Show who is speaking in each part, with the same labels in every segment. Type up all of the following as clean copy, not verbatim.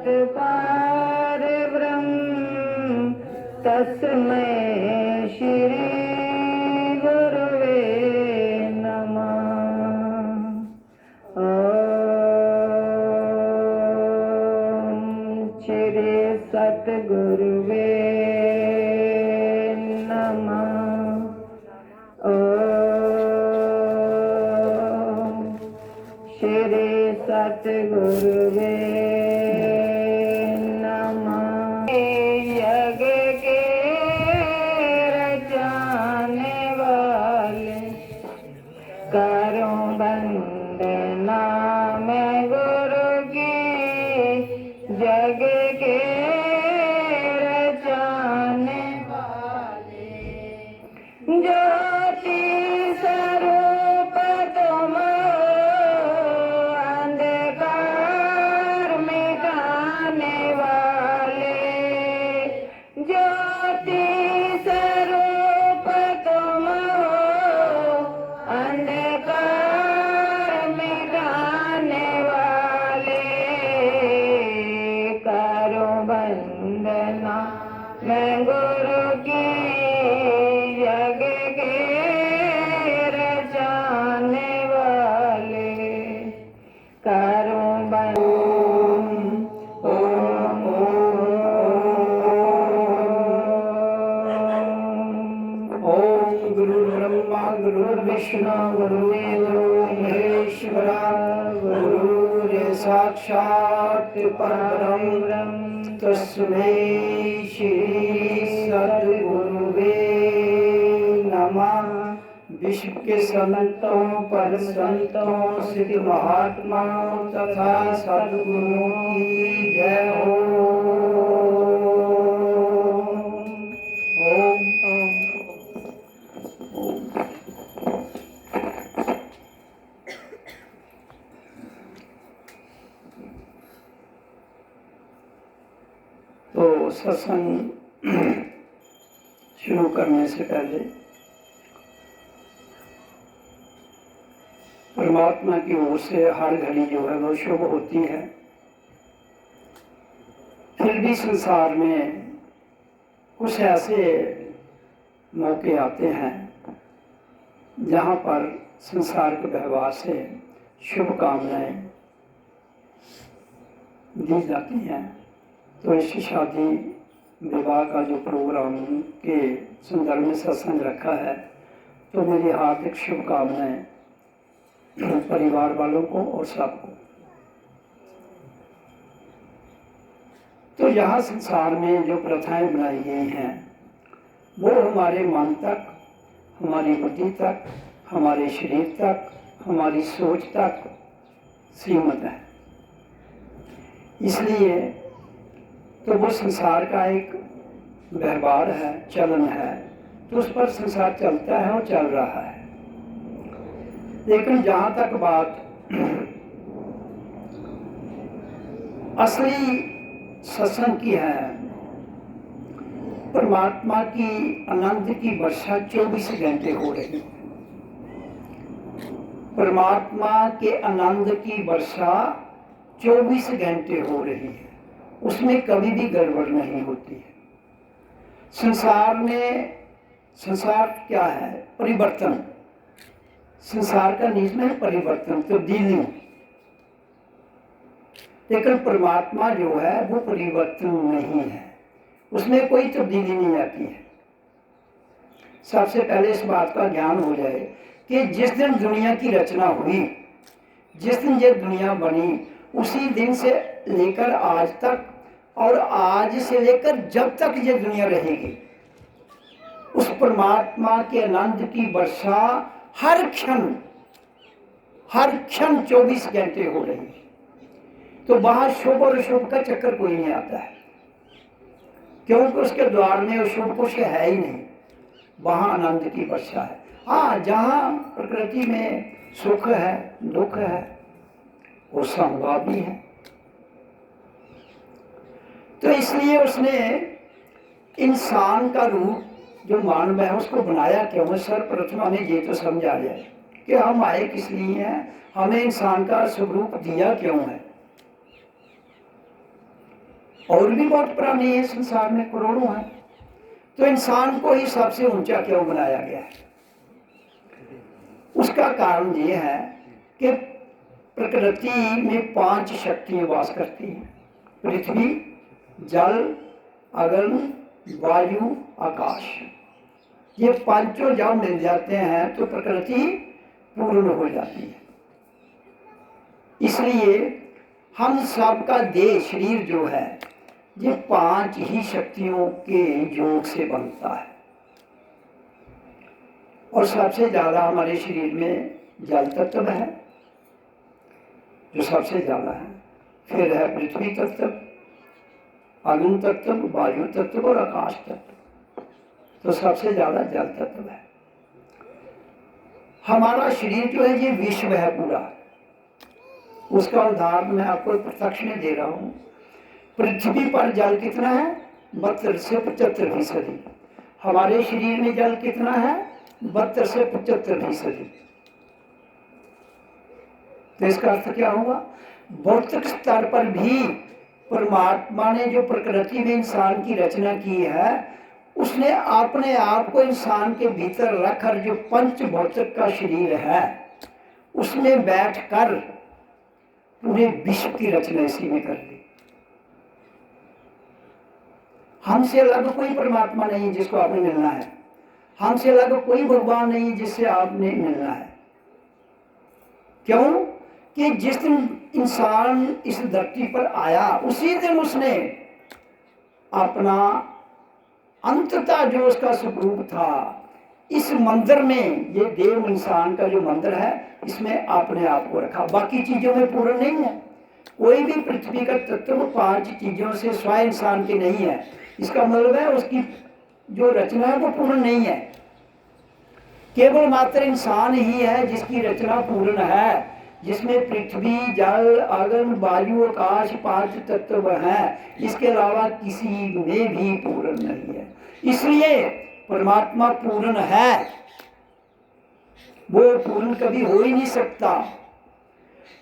Speaker 1: पार ब्रह्म तस्मै श्री गुरुवे नमः। ओम श्री सतगुरुवे नमः। ओम श्री सतगुरुवे नमः। यज्ञ के रचाने वाले करूं वंदना मैं गुरु की, जग के रचाने वाले ज्योति स्वरूप तुम अंधकार मिटाने वाले, ज्योति स्वरूप तुम अंधकार मिटाने वाले, करो वंदना मैं गुरु की, जग के रचाने वाले करो
Speaker 2: ओम गुरु ब्रह्मा गुरु विष्णु गुरुदेवो महेश्वरा, गुरुरे साक्षात् परब्रह्म तस्मै श्री सद्गुरुवे नमः। विश्व के संतों परम संतों सिद्ध महात्माओं तथा सद्गुरुओं की जय हो। ओम तो सत्संग शुरू करने से पहले परमात्मा की ओर से हर घड़ी जो है वो शुभ होती है। फिर भी संसार में कुछ ऐसे मौके आते हैं जहाँ पर संसार के व्यवहार से शुभकामनाएं दी जाती हैं। तो इस शादी विवाह का जो प्रोग्राम के संदर्भ में सत्संग रखा है, तो मेरी हार्दिक शुभकामनाएं परिवार वालों को और सबको। तो यहाँ संसार में जो प्रथाएं बनाई गई हैं वो हमारे मन तक, हमारी बुद्धि तक, हमारे शरीर तक, हमारी सोच तक सीमित है। इसलिए तो वो संसार का एक व्यवहार है, चलन है, तो उस पर संसार चलता है और चल रहा है। लेकिन जहाँ तक बात असली सत्संग की है, परमात्मा की आनंद की वर्षा 24 घंटे हो रही है। परमात्मा के आनंद की वर्षा 24 घंटे हो रही है, उसमें कभी भी गड़बड़ नहीं होती है। संसार क्या है? परिवर्तन। संसार का नियम है परिवर्तन, तब्दीली। लेकिन परमात्मा जो है वो परिवर्तन नहीं है, उसमें कोई तब्दीली नहीं आती है। सबसे पहले इस बात का ज्ञान हो जाए कि जिस दिन दुनिया की रचना हुई, जिस दिन ये दुनिया बनी, उसी दिन से लेकर आज तक और आज से लेकर जब तक ये दुनिया रहेगी, उस परमात्मा के आनंद की वर्षा हर क्षण 24 घंटे हो रही है। तो वहां शुभ और अशुभ का चक्कर कोई नहीं आता है, क्योंकि उसके द्वार में अशुभ कुछ है ही नहीं। वहां आनंद की वर्षा है। हाँ, जहाँ प्रकृति में सुख है, दुख है, वो संभव भी है। तो इसलिए उसने इंसान का रूप जो मानव है उसको बनाया क्यों है? सर्वप्रथम हमें ये तो समझा जाए कि हम आए किस लिए हैं, हमें इंसान का स्वरूप दिया क्यों है। और भी बहुत प्राणी है संसार में, करोड़ों हैं। तो इंसान को ही सबसे ऊंचा क्यों बनाया गया है? उसका कारण ये है कि प्रकृति में 5 शक्तियां वास करती हैं। पृथ्वी, जल, अग्नि, वायु, आकाश। ये पांचों जब मिल जाते हैं तो प्रकृति पूर्ण हो जाती है। इसलिए हम सबका देह, शरीर जो है, ये 5 ही शक्तियों के योग से बनता है। और सबसे ज्यादा हमारे शरीर में जल तत्व है, जो सबसे ज्यादा है। फिर है पृथ्वी तत्व, अग्नि तत्व, वायु तत्व और आकाश तत्व। तो सबसे ज्यादा जल तत्व है। हमारा शरीर जो है ये विश्व है पूरा। उसका उदाहरण मैं आपको प्रत्यक्ष में दे रहा हूं। पृथ्वी पर जल कितना है? 72 से 75%। हमारे शरीर में जल कितना है? 72 से 75%। तो इसका अर्थ क्या होगा? भौतिक स्तर पर भी परमात्मा ने जो प्रकृति में इंसान की रचना की है, उसने अपने आप को इंसान के भीतर रखकर जो पंच भौतिक का शरीर है, उसमें बैठकर पूरे विश्व की रचना इसी में कर दी। हमसे अलग कोई परमात्मा नहीं जिसको आपने मिलना है। हमसे अलग कोई भगवान नहीं जिससे आपने मिलना है। क्यों? कि जिस दिन इंसान इस धरती पर आया, उसी दिन उसने अपना अंततः जो उसका स्वरूप था, इस मंदिर में, ये देव इंसान का जो मंदिर है, इसमें अपने आप को रखा। बाकी चीजों में पूर्ण नहीं है। कोई भी पृथ्वी का तत्व 5 चीजों से स्वयं इंसान की नहीं है। इसका मतलब है उसकी जो रचना है वो पूर्ण नहीं है। केवल मात्र इंसान ही है जिसकी रचना पूर्ण है, जिसमें पृथ्वी, जल, अग्नि, वायु, आकाश 5 तत्व हैं। इसके अलावा किसी में भी पूर्ण नहीं है। इसलिए परमात्मा पूर्ण है, वो पूर्ण कभी हो ही नहीं सकता।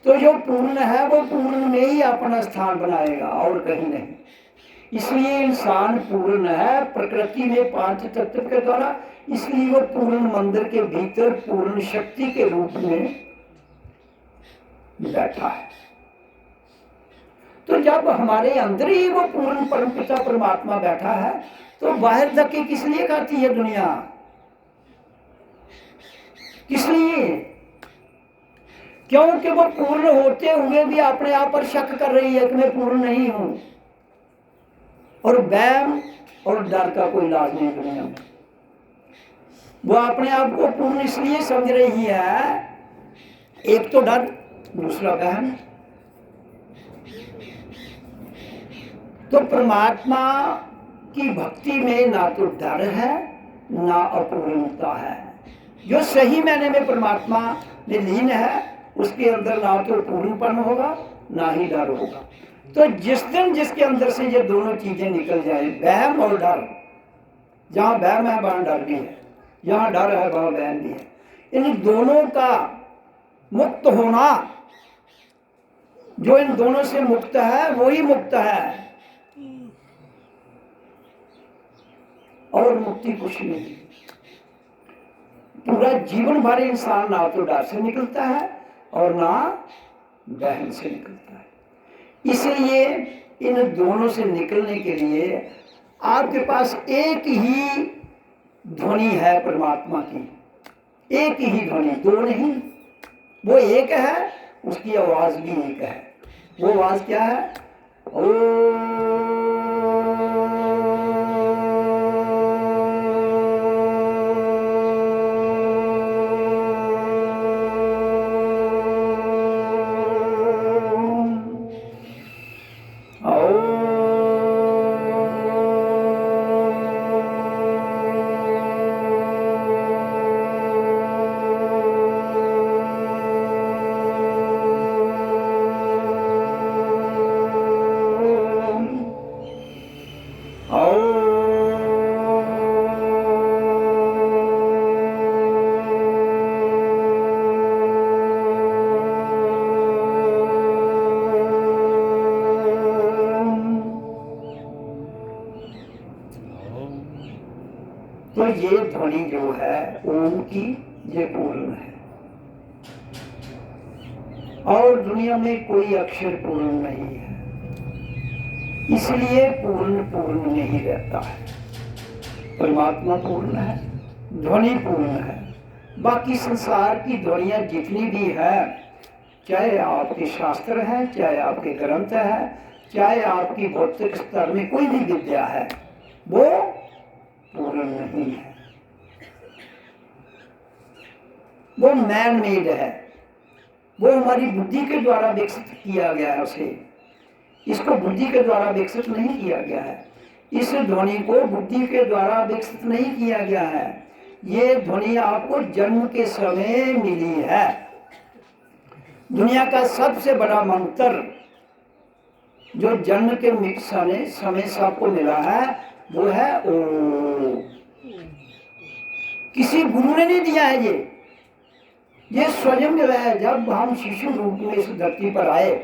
Speaker 2: तो जो पूर्ण है वो पूर्ण में ही अपना स्थान बनाएगा और कहीं नहीं। इसलिए इंसान पूर्ण है प्रकृति में 5 तत्व के द्वारा। इसलिए वो पूर्ण मंदिर के भीतर पूर्ण शक्ति के रूप में बैठा है। तो जब हमारे अंदर ही वो पूर्ण परमपिता परमात्मा बैठा है, तो बाहर धक्के किस लिए खाती है दुनिया? किस लिए? क्योंकि वो पूर्ण होते हुए भी अपने आप पर शक कर रही है कि मैं पूर्ण नहीं हूं। और वहम और डर का कोई इलाज नहीं दुनिया में। वो अपने आप को पूर्ण इसलिए समझ रही है, एक तो डर, दूसरा वहम। तो परमात्मा की भक्ति में ना तो डर है ना अपूर्णता है। जो सही मायने में परमात्मा में लीन है, उसके अंदर ना तो पूर्णपन होगा ना ही डर होगा। तो जिस दिन जिसके अंदर से ये दोनों चीजें निकल जाए, वहम और डर, जहां वहम है वहां डर भी है, जहां डर है वहां वहम भी है, इन दोनों का मुक्त होना, जो इन दोनों से मुक्त है वही मुक्त है, और मुक्ति कुछ नहीं। पूरा जीवन भर इंसान ना तो डर से निकलता है और ना वहम से निकलता है। इसलिए इन दोनों से निकलने के लिए आपके पास एक ही ध्वनि है परमात्मा की, एक ही ध्वनि, दो नहीं। वो एक है, उसकी आवाज भी एक है। वो आवाज क्या है? ओ तो ये ध्वनि जो है ओम की, ये पूर्ण है, और दुनिया में कोई अक्षर पूर्ण नहीं है, इसलिए पूर्ण पूर्ण नहीं रहता है। परमात्मा पूर्ण है, ध्वनि पूर्ण है। बाकी संसार की ध्वनियाँ जितनी भी है, चाहे आपके शास्त्र हैं, चाहे आपके ग्रंथ है, चाहे आपकी भौतिक स्तर में कोई भी विद्या है, वो पूर्ण नहीं है, वो मैन मेड है, वो हमारी बुद्धि के द्वारा विकसित किया गया है। उसे, इसको बुद्धि के द्वारा विकसित नहीं किया गया है, इस ध्वनि को बुद्धि के द्वारा विकसित नहीं किया गया है। ये ध्वनि आपको जन्म के समय मिली है। दुनिया का सबसे बड़ा मंत्र जो जन्म के समय से आपको मिला है, वो है ओम। किसी गुरु ने नहीं दिया है ये स्वयं जो है। जब हम शिशु रूप में इस धरती पर आए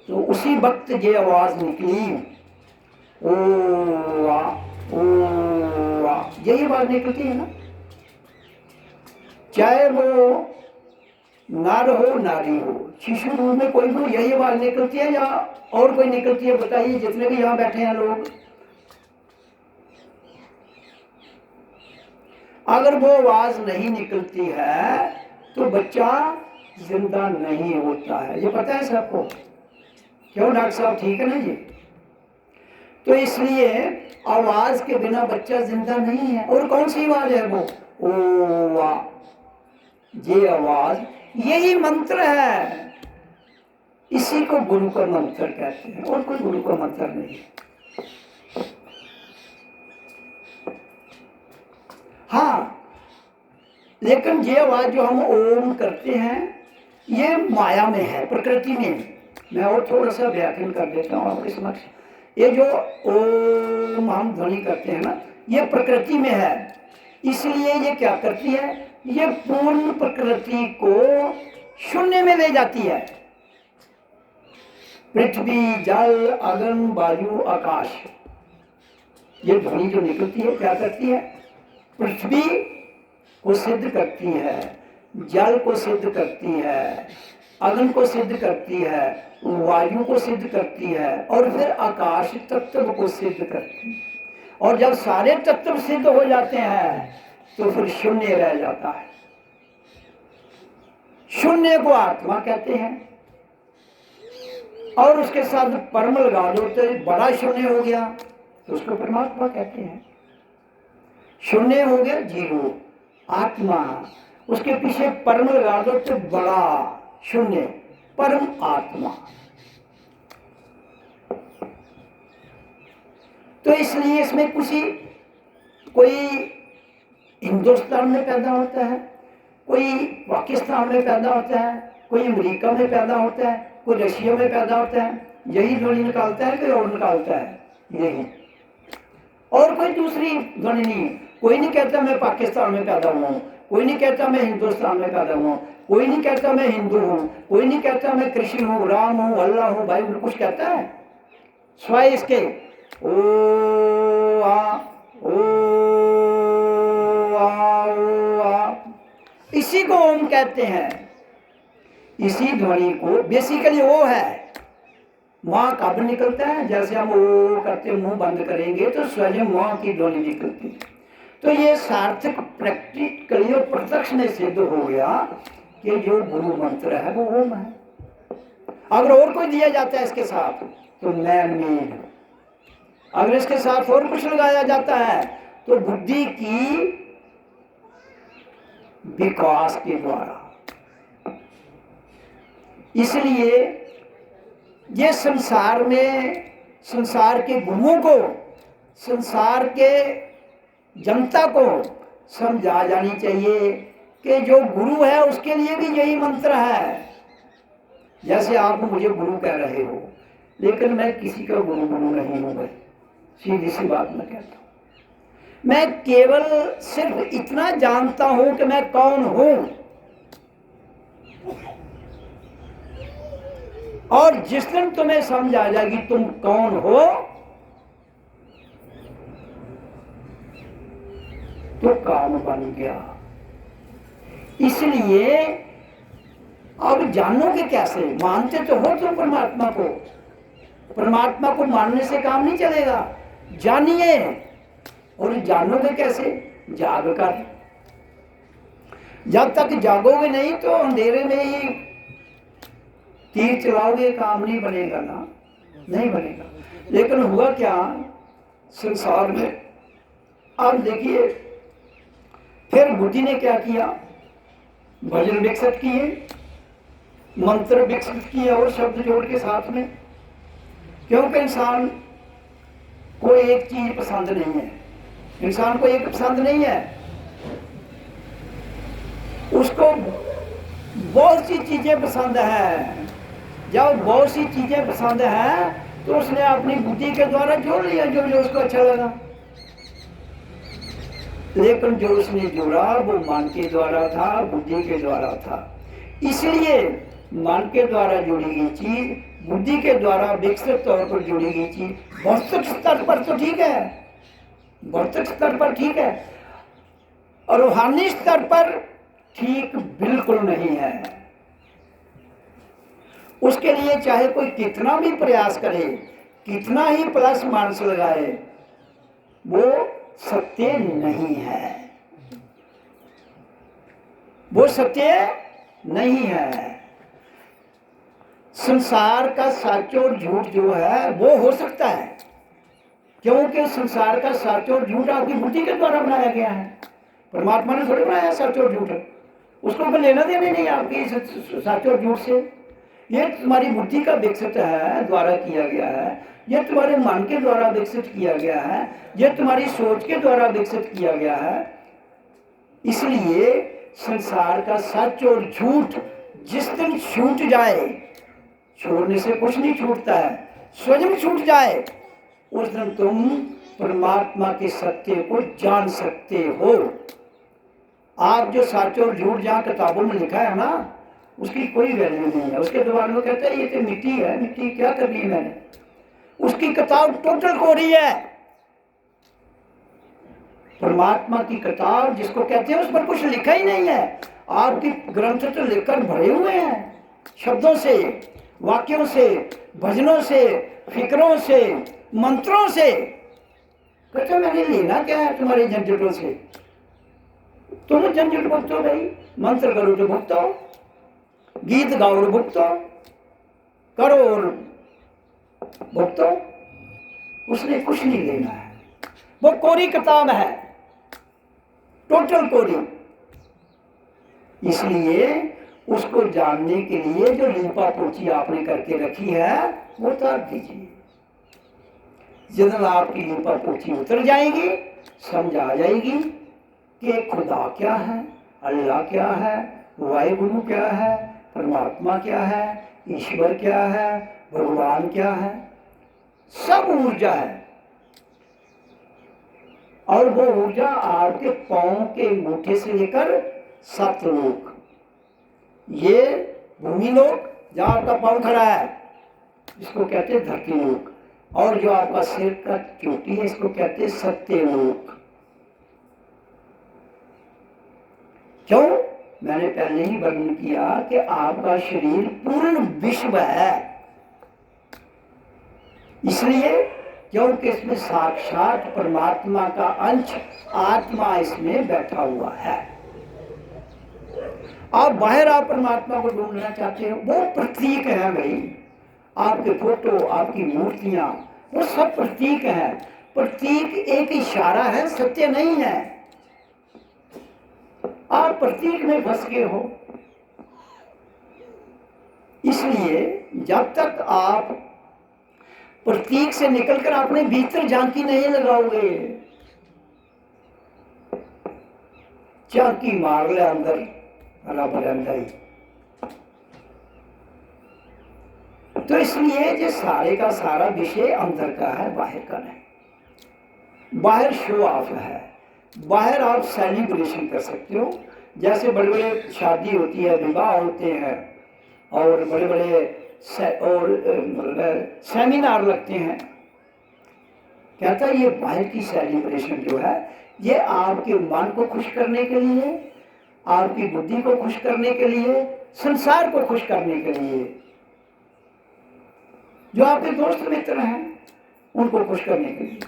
Speaker 2: तो उसी वक्त ये आवाज निकली, ओ आ, ओ आ, यही आवाज निकलती है ना, चाहे वो नर हो नारी हो, शिशु रूप में कोई भी यही आवाज निकलती है या और कोई निकलती है? बताइए, जितने भी यहाँ बैठे हैं लोग। अगर वो आवाज नहीं निकलती है तो बच्चा जिंदा नहीं होता है, ये पता है सबको। क्यों डॉक्टर साहब, ठीक है ना जी? तो इसलिए आवाज के बिना बच्चा जिंदा नहीं है। और कौन सी आवाज है वो? ओ आ, ये आवाज, यही मंत्र है। इसी को गुरु का मंत्र कहते हैं, और कोई गुरु का मंत्र नहीं। हाँ, लेकिन ये आवाज जो हम ओम करते हैं, ये माया में है, प्रकृति में। मैं और थोड़ा सा व्याख्यान कर देता हूँ आपके समक्ष। ये जो ओम हम ध्वनि करते हैं ना, ये प्रकृति में है। इसलिए ये क्या करती है? ये पूर्ण प्रकृति को शून्य में ले जाती है। पृथ्वी, जल, अग्नि, वायु, आकाश, ये ध्वनि जो निकलती है क्या करती है? पृथ्वी को सिद्ध करती है, जल को सिद्ध करती है, अग्नि को सिद्ध करती है, वायु को सिद्ध करती है, और फिर आकाश तत्व को सिद्ध करती है। और जब सारे तत्व सिद्ध हो जाते हैं तो फिर शून्य रह जाता है। शून्य को आत्मा कहते हैं, और उसके साथ परम लगा दो तो बड़ा शून्य हो गया तो उसको परमात्मा कहते हैं। शून्य हो गया जीरो, आत्मा, उसके पीछे परम लगा दो तो बड़ा शून्य, परम आत्मा। तो इसलिए इसमें कोई हिंदुस्तान में पैदा होता है, कोई पाकिस्तान में पैदा होता है, कोई अमेरिका में पैदा होता है, कोई रशिया में पैदा होता है, यही ध्वनि निकालता है, कोई और निकालता है, यही, और कोई दूसरी ध्वनि नहीं। कोई नहीं कहता मैं पाकिस्तान में पैदा हुआ हूँ, कोई नहीं कहता मैं हिंदुस्तान में पैदा हुआ, कोई नहीं कहता मैं हिंदू हूँ, कोई नहीं कहता मैं कृष्ण हूँ, राम हूँ, अल्लाह हूँ, भाई कुछ कहता है? स्वाय इसके ओ आ, ओ आ, ओ आ, इसी को ओम कहते हैं। इसी ध्वनि को बेसिकली वो है। वहां कब निकलता है? जैसे हम ओ करते मुंह बंद करेंगे तो स्वयं वहां की ध्वनि निकलती है। तो ये सार्थक प्रैक्टिकली और प्रत्यक्ष में सिद्ध हो गया कि जो गुरु मंत्र है वो ओम है। अगर और कोई दिया जाता है इसके साथ तो मैन मेड, अगर इसके साथ और कुछ लगाया जाता है तो बुद्धि की विकास के द्वारा। इसलिए ये संसार में, संसार के गुरुओं को, संसार के जनता को समझा जानी चाहिए कि जो गुरु है उसके लिए भी यही मंत्र है। जैसे आप मुझे गुरु कह रहे हो, लेकिन मैं किसी का गुरु नहीं हूं भाई, सीधी सी बात मैं कहता हूं। मैं केवल सिर्फ इतना जानता हूं कि मैं कौन हूं, और जिस दिन तुम्हें समझ आ जाएगी तुम कौन हो, तो काम बन गया। इसलिए अब जानोगे कैसे? मानते तो हो तुम परमात्मा को, परमात्मा को मानने से काम नहीं चलेगा। जानिए, और जानोगे कैसे? जाग कर। जब तक जागोगे नहीं तो अंधेरे में ही तीर चलाओगे, काम नहीं बनेगा ना, नहीं बनेगा। लेकिन हुआ क्या संसार में? अब देखिए, फिर बुद्धि ने क्या किया? भजन विकसित किए, मंत्र विकसित किए और शब्द जोड़ के साथ में। क्योंकि इंसान को एक चीज पसंद नहीं है, इंसान को एक पसंद नहीं है, उसको बहुत सी चीजें पसंद है। जब बहुत सी चीजें पसंद है तो उसने अपनी बुद्धि के द्वारा जोड़ लिया जो जो उसको अच्छा लगा। लेकिन जो उसने जोड़ा वो मन के द्वारा था, बुद्धि के द्वारा था। इसलिए मन के द्वारा जोड़ी गई चीज, बुद्धि के द्वारा विकसित तौर पर जोड़ी गई चीज भौतिक स्तर पर तो ठीक है, भौतिक स्तर पर ठीक है, और रूहानी स्तर पर ठीक बिल्कुल नहीं है। उसके लिए चाहे कोई कितना भी प्रयास करे, कितना ही प्लस माइनस लगाए, वो सत्य नहीं है, वो सत्य नहीं है। संसार का सच और झूठ जो है वो हो सकता है, क्योंकि संसार का सच और झूठ आपकी बुद्धि के द्वारा बनाया गया है। परमात्मा ने थोड़ी बनाया सच और झूठ, उसको कोई लेना देना नहीं आपकी सच और झूठ से। ये तुम्हारी बुद्धि का विकसित है, द्वारा किया गया है, ये तुम्हारे मन के द्वारा विकसित किया गया है, ये तुम्हारी सोच के द्वारा विकसित किया गया है। इसलिए संसार का सच और झूठ जिस दिन छूट जाए, छोड़ने से कुछ नहीं छूटता है, स्वयं छूट जाए, उस दिन तुम परमात्मा के सत्य को जान सकते हो। आप जो सच और झूठ जहाँ किताबों में लिखा है ना, उसकी कोई वैल्यू नहीं है। उसके दिमाग में कहते हैं ये तो मिट्टी है, मिट्टी क्या कर ली मैंने। उसकी किताब टोटल कोरी है। परमात्मा की किताब जिसको कहते हैं उस पर कुछ लिखा ही नहीं है। आपकी ग्रंथ तो लिखकर भरे हुए हैं शब्दों से, वाक्यों से, भजनों से, फिक्रों से, मंत्रों से। कहते मैंने लेना क्या है तुम्हारे झंझटों से? तुम झंझट भुगतो भाई, मंत्र करो तो भुगतो, गीत गाओ और भुगतो, करो और भुगतो। उसने कुछ नहीं लेना है, वो कोरी किताब है, टोटल कोरी। इसलिए उसको जानने के लिए जो लीपा पोची आपने करके रखी है वो उतार दीजिए। जिस दिन आपकी लीपा पोची उतर जाएगी, समझ आ जाएगी कि खुदा क्या है, अल्लाह क्या है, वाहिगुरु क्या है, परमात्मा क्या है, ईश्वर क्या है, भगवान क्या है। सब ऊर्जा है, और वो ऊर्जा आपके पांव के अंगूठे से लेकर 7 लोक, ये भूमि लोक जहां आपका पांव खड़ा है इसको कहते हैं धरती लोक, और जो आपका सिर का चोटी है इसको कहते हैं सत्य लोक। क्यों? मैंने पहले ही वर्णन किया कि आपका शरीर पूर्ण विश्व है, इसलिए क्योंकि इसमें साक्षात परमात्मा का अंश आत्मा इसमें बैठा हुआ है। आप बाहर आप परमात्मा को ढूंढना चाहते हो, वो प्रतीक है भाई। आपके फोटो, आपकी मूर्तियां, वो सब प्रतीक है। प्रतीक एक इशारा है, सत्य नहीं है। आप प्रतीक में फंस गए हो। इसलिए जब तक आप प्रतीक से निकलकर अपने भीतर झांकी नहीं लगाओगे, झांकी मार ले अंदर बराबर अंदर। तो इसलिए ये सारे का सारा विषय अंदर का है, बाहर का नहीं। बाहर शो ऑफ है, बाहर आप सेलिब्रेशन कर सकते हो। जैसे बड़े बड़े शादी होती है, विवाह होते हैं, और बड़े बड़े सेमिनार लगते हैं। कहता है ये बाहर की सेलिब्रेशन जो है ये आपके मन को खुश करने के लिए, आपकी बुद्धि को खुश करने के लिए, संसार को खुश करने के लिए, जो आपके दोस्त मित्र हैं उनको खुश करने के लिए।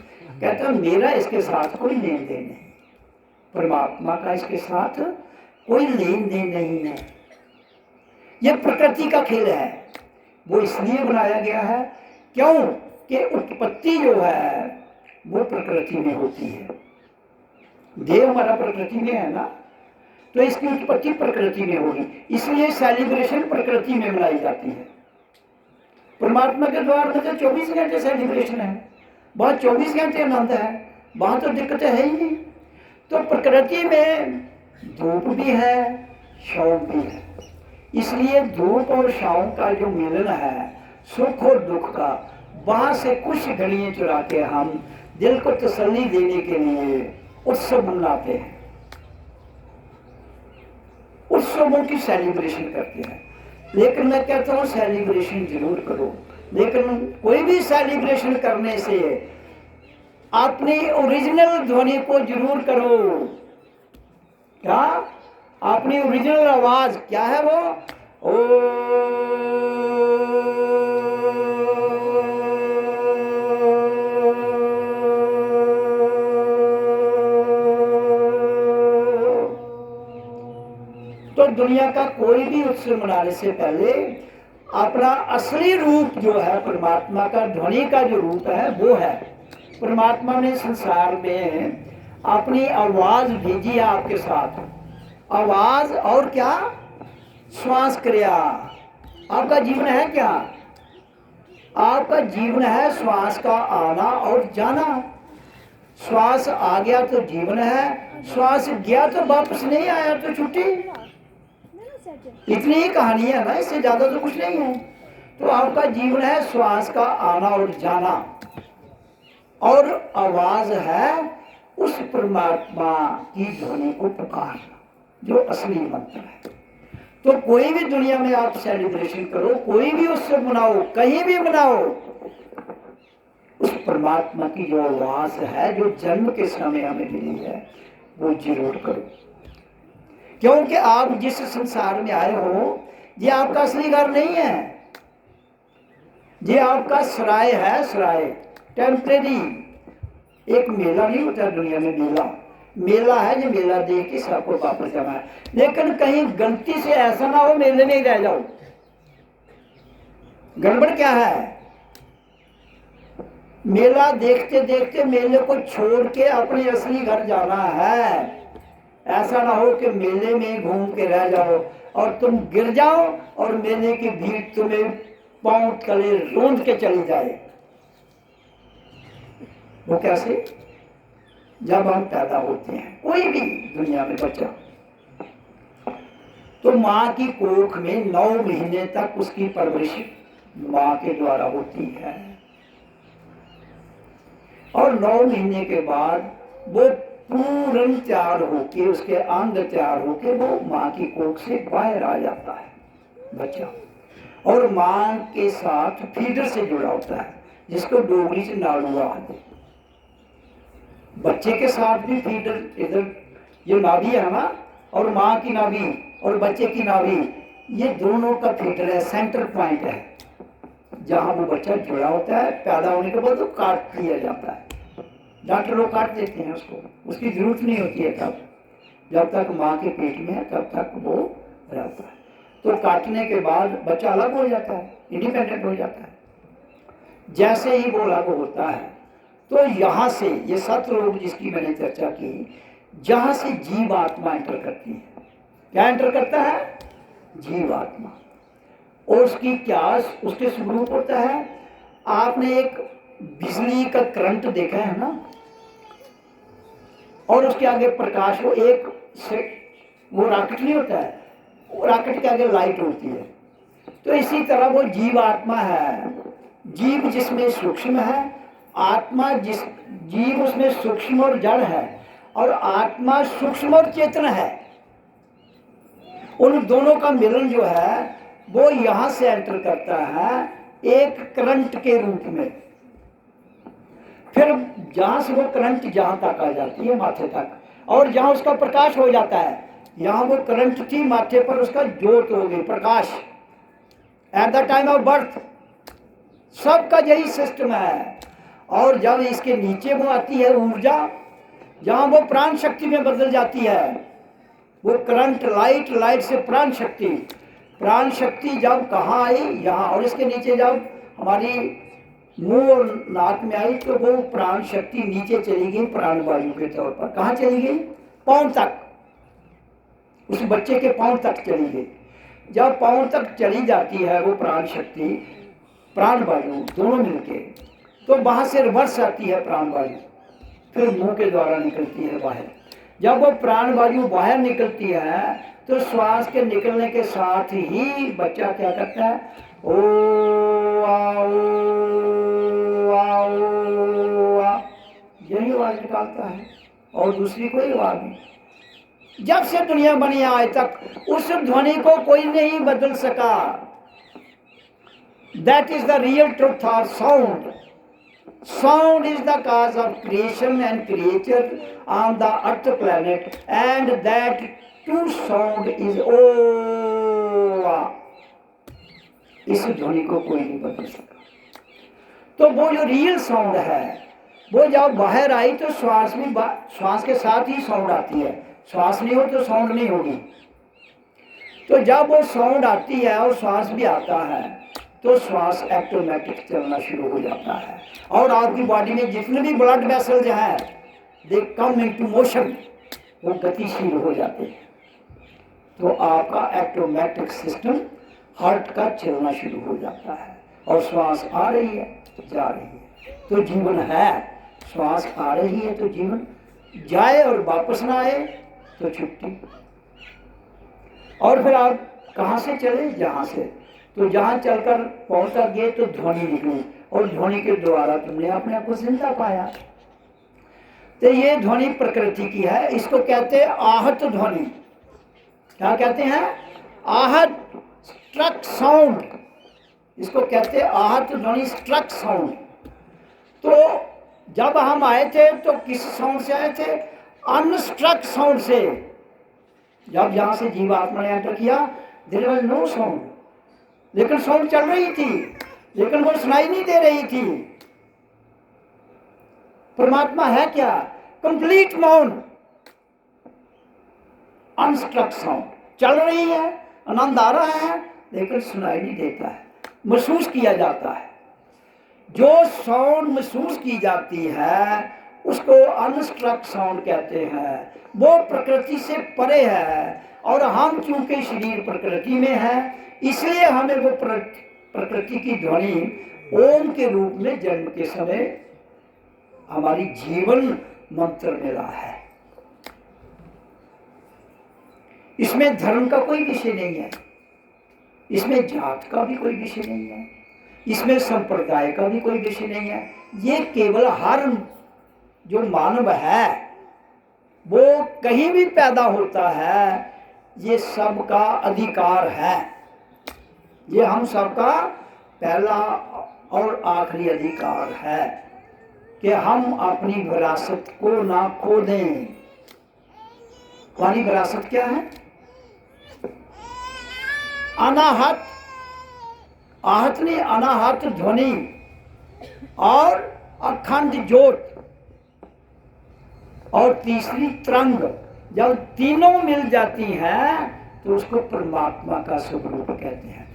Speaker 2: कहता मेरा इसके साथ कोई लेन देन नहीं, परमात्मा का इसके साथ कोई लेन देन नहीं है। यह प्रकृति का खेल है। वो इसलिए बनाया गया है क्यों कि उत्पत्ति जो है वो प्रकृति में होती है। देह हमारा प्रकृति में है ना, तो इसकी उत्पत्ति प्रकृति में होगी, इसलिए सेलिब्रेशन प्रकृति में मनाई जाती है। परमात्मा के द्वार में तो 24 घंटे सेलिब्रेशन है, वहां 24 घंटे आनंद है, वहां तो दिक्कतें है ही नहीं। तो प्रकृति में धूप भी है, छाँव भी है, इसलिए धूप और छाँव का जो मिलन है सुख और दुख का, वहां से कुछ घड़ियां चुरा के हम दिल को तसल्ली देने के लिए उत्सव मनाते हैं, उत्सवों की सेलिब्रेशन करते हैं। लेकिन मैं कहता हूँ सेलिब्रेशन जरूर करो, लेकिन कोई भी सेलिब्रेशन करने से अपनी ओरिजिनल ध्वनि को जरूर करो। क्या अपनी ओरिजिनल आवाज क्या है वो? ओ तो दुनिया का कोई भी उत्सव मनाने से पहले अपना असली रूप जो है परमात्मा का, ध्वनि का जो रूप है वो है। परमात्मा ने संसार में अपनी आवाज भेजी है आपके साथ, आवाज और क्या? श्वास क्रिया। आपका जीवन है क्या? आपका जीवन है श्वास का आना और जाना। श्वास आ गया तो जीवन है, श्वास गया तो वापस नहीं आया तो छुट्टी। इतनी ही कहानी है ना, इससे ज्यादा तो कुछ नहीं है। तो आपका जीवन है श्वास का आना और जाना, और आवाज है उस परमात्मा की ध्वनि को पुकारना जो असली मंत्र है। तो कोई भी दुनिया में आप सेलिब्रेशन करो, कोई भी उत्सव मनाओ, कहीं भी मनाओ, उस परमात्मा की जो आवाज है जो जन्म के समय हमें मिली है वो जरूर करो। क्योंकि आप जिस संसार में आए हो ये आपका असली घर नहीं है, ये आपका सराय है, सराय टेम्परेरी। एक मेला नहीं होता दुनिया में, मेला है, ये मेला देख के सबको वापस जाना है। लेकिन कहीं गलती से ऐसा ना हो मेले में ही रह जाओ। गड़बड़ क्या है? मेला देखते देखते मेले को छोड़ के अपने असली घर जाना है। ऐसा ना हो कि मेले में घूम के रह जाओ और तुम गिर जाओ और मेले की भीड़ तुम्हें पांव तले रोंद के चली जाए। वो कैसे? जब हम पैदा होते हैं, कोई भी दुनिया में बच्चा, तो माँ की कोख में 9 महीने तक उसकी परवरिश माँ के द्वारा होती है, और 9 महीने के बाद वो पूर्ण तैयार होके, उसके अंग तैयार होके वो माँ की कोख से बाहर आ जाता है बच्चा, और माँ के साथ फीडर से जुड़ा होता है, जिसको डोगरी से नाड़ुआ कहते हैं। बच्चे के साथ भी फीडर, इधर ये नाभि है ना, और माँ की नाभि और बच्चे की नाभि, ये दोनों का फीडर है, सेंटर पॉइंट है, जहाँ वो बच्चा जुड़ा होता है। पैदा होने के बाद वो काट दिया जाता है, डॉक्टर लोग काट देते हैं उसको, उसकी जरूरत नहीं होती है तब, जब तक माँ के पेट में है तब तक वो रहता है। तो काटने के बाद बच्चा अलग हो जाता है, इंडिपेंडेंट हो जाता है। जैसे ही वो अलग होता है तो यहाँ से ये 7 लोग जिसकी मैंने चर्चा की, जहाँ से जीव आत्मा एंटर करती है। क्या एंटर करता है? जीव आत्मा। और उसकी क्या, उसके स्वरूप होता है? आपने एक बिजली का करंट देखा है ना, और उसके आगे प्रकाश, वो एक वो रॉकेट नहीं होता है, वो रॉकेट के आगे लाइट होती है। तो इसी तरह वो जीव आत्मा है। जीव जिसमें सूक्ष्म है, आत्मा जिस, जीव उसमें सूक्ष्म और जड़ है, और आत्मा सूक्ष्म और चेतन है। उन दोनों का मिलन जो है वो यहां से एंटर करता है एक करंट के रूप में। फिर जहाँ से वो करंट जहाँ तक आ जाती है माथे तक, और जहाँ उसका प्रकाश हो जाता है, यहाँ वो करंट थी माथे पर, उसका ज्योत हो गई प्रकाश at the time of birth. सबका यही सिस्टम है। और जब इसके नीचे वो आती है ऊर्जा, जहाँ वो प्राण शक्ति में बदल जाती है, वो करंट लाइट, लाइट से प्राण शक्ति, प्राण शक्ति जब कहाँ आई, यहाँ। और इसके नीचे जब हमारी मुंह और नाक में आई तो वो प्राण शक्ति नीचे चली गई प्राण वायु के तौर पर। कहाँ चली गई? पाँव तक, उस बच्चे के पाँव तक चली गई। जब पाँव तक चली जाती है वो प्राण शक्ति, प्राण वायु दोनों मिलके, तो वहां से रिवर्स आती है प्राण वायु, फिर मुंह के द्वारा निकलती है बाहर। जब वो प्राण वायु बाहर निकलती है तो श्वास के निकलने के साथ ही बच्चा क्या करता है? ओ आओ आओ आ, यही आवाज निकालता है और दूसरी कोई आवाज नहीं। जब से दुनिया बनी आज तक उस ध्वनि को कोई नहीं बदल सका। That is the real truth of sound. Sound is the cause of creation and creature on the earth planet, and that true sound is Oa. इस ध्वनि को कोई नहीं बदल सका। तो वो जो रियल साउंड है वो जब बाहर आई तो श्वास भी, श्वास के साथ ही साउंड आती है। श्वास नहीं हो तो साउंड नहीं होगी। तो जब वो साउंड आती है और श्वास भी आता है तो श्वास ऑटोमेटिक चलना शुरू हो जाता है, और आपकी बॉडी में जितने भी ब्लड वेसल्स हैं दे कम इनटू मोशन, वो गतिशील हो जाते हैं। तो आपका ऑटोमेटिक सिस्टम हार्ट का चलना शुरू हो जाता है, और श्वास आ रही है जा रही है तो जीवन है, श्वास आ रही है तो जीवन, जाए और वापस ना आए तो छुट्टी। और फिर आप कहाँ से चले? जहाँ से, तो जहाँ चलकर पहुंचा गए तो ध्वनि निकली, और ध्वनि के द्वारा तुमने अपने आप को जिंदा पाया। तो ये ध्वनि प्रकृति की है, इसको कहते हैं आहत ध्वनि। क्या कहते हैं? आहत, स्ट्रक साउंड, इसको कहते हैं आहत ध्वनि, स्ट्रक साउंड। तो जब हम आए थे तो किस साउंड से आए थे? अनस्ट्रक साउंड से। जब यहां से जीवात्मा ने एंटर किया देयर वाज नो साउंड, लेकिन साउंड चल रही थी, लेकिन वो सुनाई नहीं दे रही थी। परमात्मा है क्या? कंप्लीट मौन, अनस्ट्रक साउंड, चल रही है, आनंद आ रहा है, लेकिन सुनाई नहीं देता है, महसूस किया जाता है। जो साउंड महसूस की जाती है उसको अनस्ट्रक साउंड कहते हैं। वो प्रकृति से परे है, और हम चूंकि शरीर प्रकृति में है इसलिए हमें वो प्रकृति की ध्वनि ओम के रूप में जन्म के समय हमारी जीवन मंत्र मिला है। इसमें धर्म का कोई विषय नहीं है, इसमें जात का भी कोई विषय नहीं है, इसमें संप्रदाय का भी कोई विषय नहीं है। ये केवल हर जो मानव है वो कहीं भी पैदा होता है, ये सबका अधिकार है। ये हम सबका पहला और आखिरी अधिकार है कि हम अपनी विरासत को ना खो दें। हमारी विरासत क्या है? अनाहत, आहत नहीं, अनाहत ध्वनि और अखंड ज्योत, और तीसरी तरंग। जब तीनों मिल जाती हैं तो उसको परमात्मा का स्वरूप कहते हैं।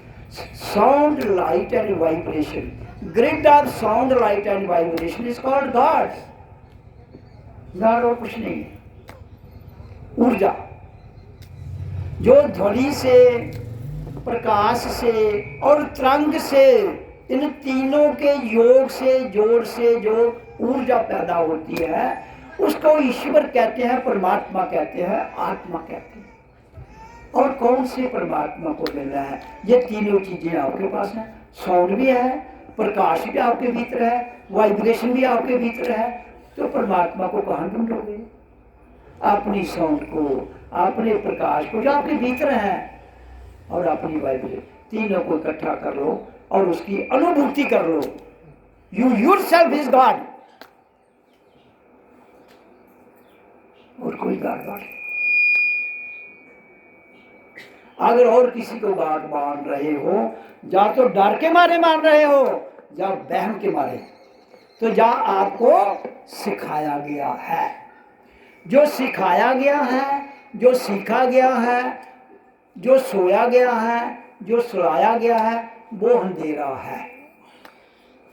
Speaker 2: Sound, light and vibration, grid of sound, light and vibration is called God. God और कुछ नहीं, ऊर्जा जो ध्वनि से, प्रकाश से और तरंग से, इन तीनों के योग से, जोड़ से जो ऊर्जा पैदा होती है उसको ईश्वर कहते हैं, परमात्मा कहते हैं, आत्मा कहते हैं। और कौन से परमात्मा को मिलना है? ये तीनों चीजें आपके पास हैं। साउंड भी है, प्रकाश भी आपके भीतर है, वाइब्रेशन भी आपके भीतर है। तो परमात्मा को कहाँ ढूंढोगे? अपनी साउंड को, अपने प्रकाश को जो आपके भीतर है, और अपनी वाइब्रेशन, तीनों को इकट्ठा कर लो और उसकी अनुभूति कर लो। You yourself is God. और कोई गाड़ बांटे। अगर और किसी को गाड़ बांध रहे हो, या तो डर के मारे मार रहे हो या बहम के मारे, तो या आपको सिखाया गया है। जो सिखाया गया है, जो सीखा गया है, जो सोया गया है, जो सुलाया गया है, वो अंधेरा है।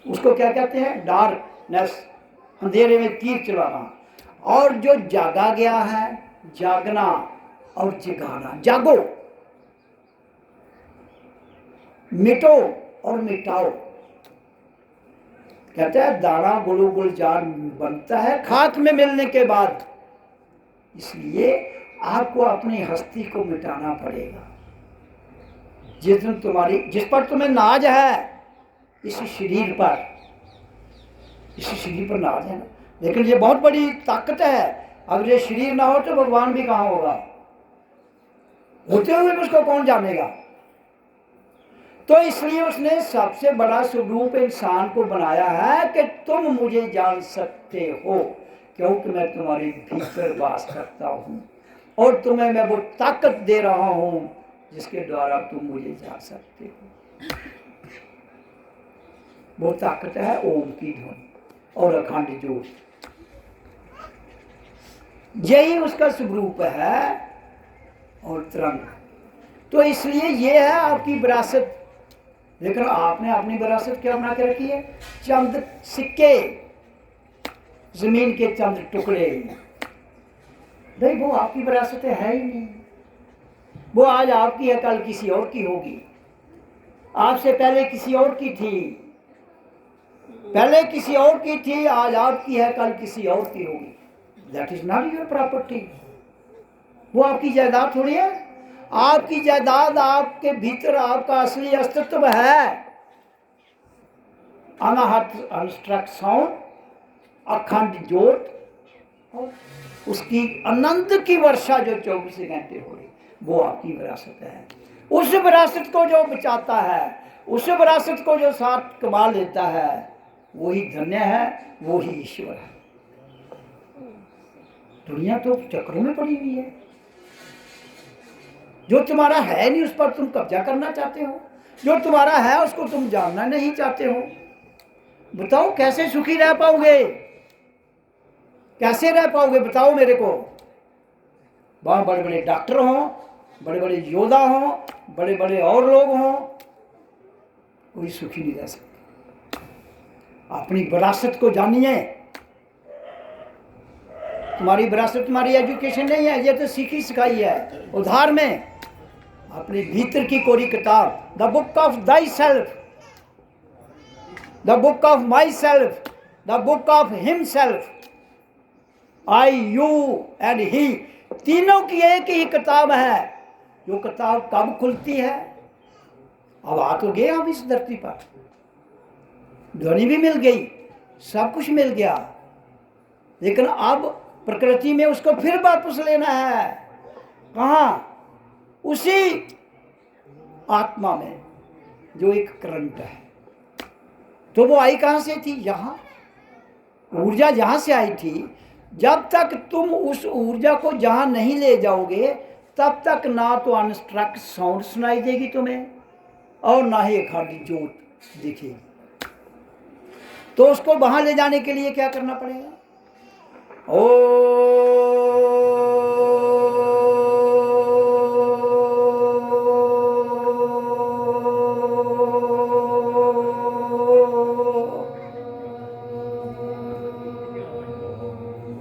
Speaker 2: उसको क्या कहते हैं? डार्कनेस, अंधेरे में तीर चलाना। और जो जागा गया है, जागना और जगाना। जागो, मिटो और मिटाओ। कहते हैं दाना गुलू गुलजार बनता है खाक में मिलने के बाद। इसलिए आपको अपनी हस्ती को मिटाना पड़ेगा। जिस पर तुम्हें नाज है, इस शरीर पर नाज है ना। लेकिन ये बहुत बड़ी ताकत है। अगर ये शरीर ना हो तो भगवान भी कहाँ होगा? होते हुए भी उसको कौन जानेगा? तो इसलिए उसने सबसे बड़ा स्वरूप इंसान को बनाया है कि तुम मुझे जान सकते हो, क्योंकि मैं तुम्हारे भीतर वास करता हूं और तुम्हें मैं वो ताकत दे रहा हूं जिसके द्वारा तुम मुझे जान सकते हो। वो ताकत है ओम की ध्वनि और अखंड ज्योति। यही उसका स्वरूप है और तरंग। तो इसलिए ये है आपकी विरासत। लेकिन आपने अपनी विरासत क्या बना के रखी है? चंद सिक्के, जमीन के चंद टुकड़े। भाई वो आपकी विरासत है ही नहीं। वो आज आपकी है, कल किसी और की होगी। आपसे पहले किसी और की थी, पहले किसी और की थी, आज आपकी है, कल किसी और की होगी। That is not your property. वो आपकी जायदाद थोड़ी है। आपकी जायदाद आपके भीतर आपका असली अस्तित्व है। अनाहत अनस्ट्रक्ट साउंड, अखंड ज्योत और उसकी अनंत की वर्षा जो 24 घंटे हो रही, वो आपकी विरासत है। उस विरासत को जो बचाता है, उस विरासत को जो साथ कमा लेता है, वही धन्य है, वही ईश्वर है। दुनिया तो चक्रों में पड़ी हुई है। जो तुम्हारा है नहीं उस पर तुम कब्जा करना चाहते हो, जो तुम्हारा है उसको तुम जानना नहीं चाहते हो। बताओ कैसे सुखी रह पाओगे? कैसे रह पाओगे बताओ मेरे को? वहां बड़े बड़े डॉक्टर हों, बड़े बड़े योद्धा हों, बड़े बड़े और लोग हों, कोई सुखी नहीं रह सकता। अपनी विरासत को जानिए। तुम्हारी विरासत तुम्हारी एजुकेशन नहीं है, ये तो सीखी सिखाई है उधार में। अपने भीतर की कोरी किताब, the book of thy self, the book of my self, the book of him self, I, you and he, तीनों की एक ही किताब है। जो किताब कब खुलती है? अब आ तो गए हम इस धरती पर, ध्वनि भी मिल गई, सब कुछ मिल गया, लेकिन अब प्रकृति में उसको फिर वापस लेना है। कहाँ? उसी आत्मा में जो एक करंट है। तो वो आई कहाँ से थी? यहाँ। ऊर्जा जहाँ से आई थी, जब तक तुम उस ऊर्जा को जहाँ नहीं ले जाओगे, तब तक ना तो अनस्ट्रक्ट साउंड सुनाई देगी तुम्हें और ना ही अखंड ज्योत दिखेगी। तो उसको वहाँ ले जाने के लिए क्या करना पड़ेगा?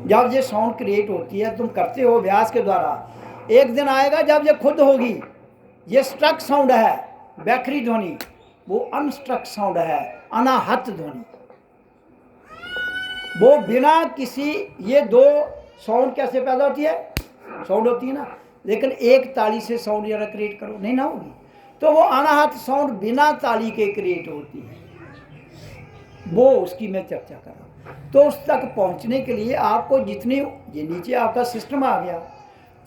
Speaker 2: जब ये साउंड क्रिएट होती है, तुम करते हो अभ्यास के द्वारा, एक दिन आएगा जब ये खुद होगी। ये स्ट्रक साउंड है, बैकरी ध्वनि, वो अनस्ट्रक साउंड है, अनाहत ध्वनि। वो बिना किसी, ये दो साउंड कैसे पैदा होती है? साउंड होती है ना, लेकिन एक ताली से साउंड जरा क्रिएट करो, नहीं ना होगी। तो वो अनाहत साउंड बिना ताली के क्रिएट होती है, वो उसकी मैं चर्चा कर रहा हूँ। तो उस तक पहुँचने के लिए आपको जितनी, ये नीचे आपका सिस्टम आ गया,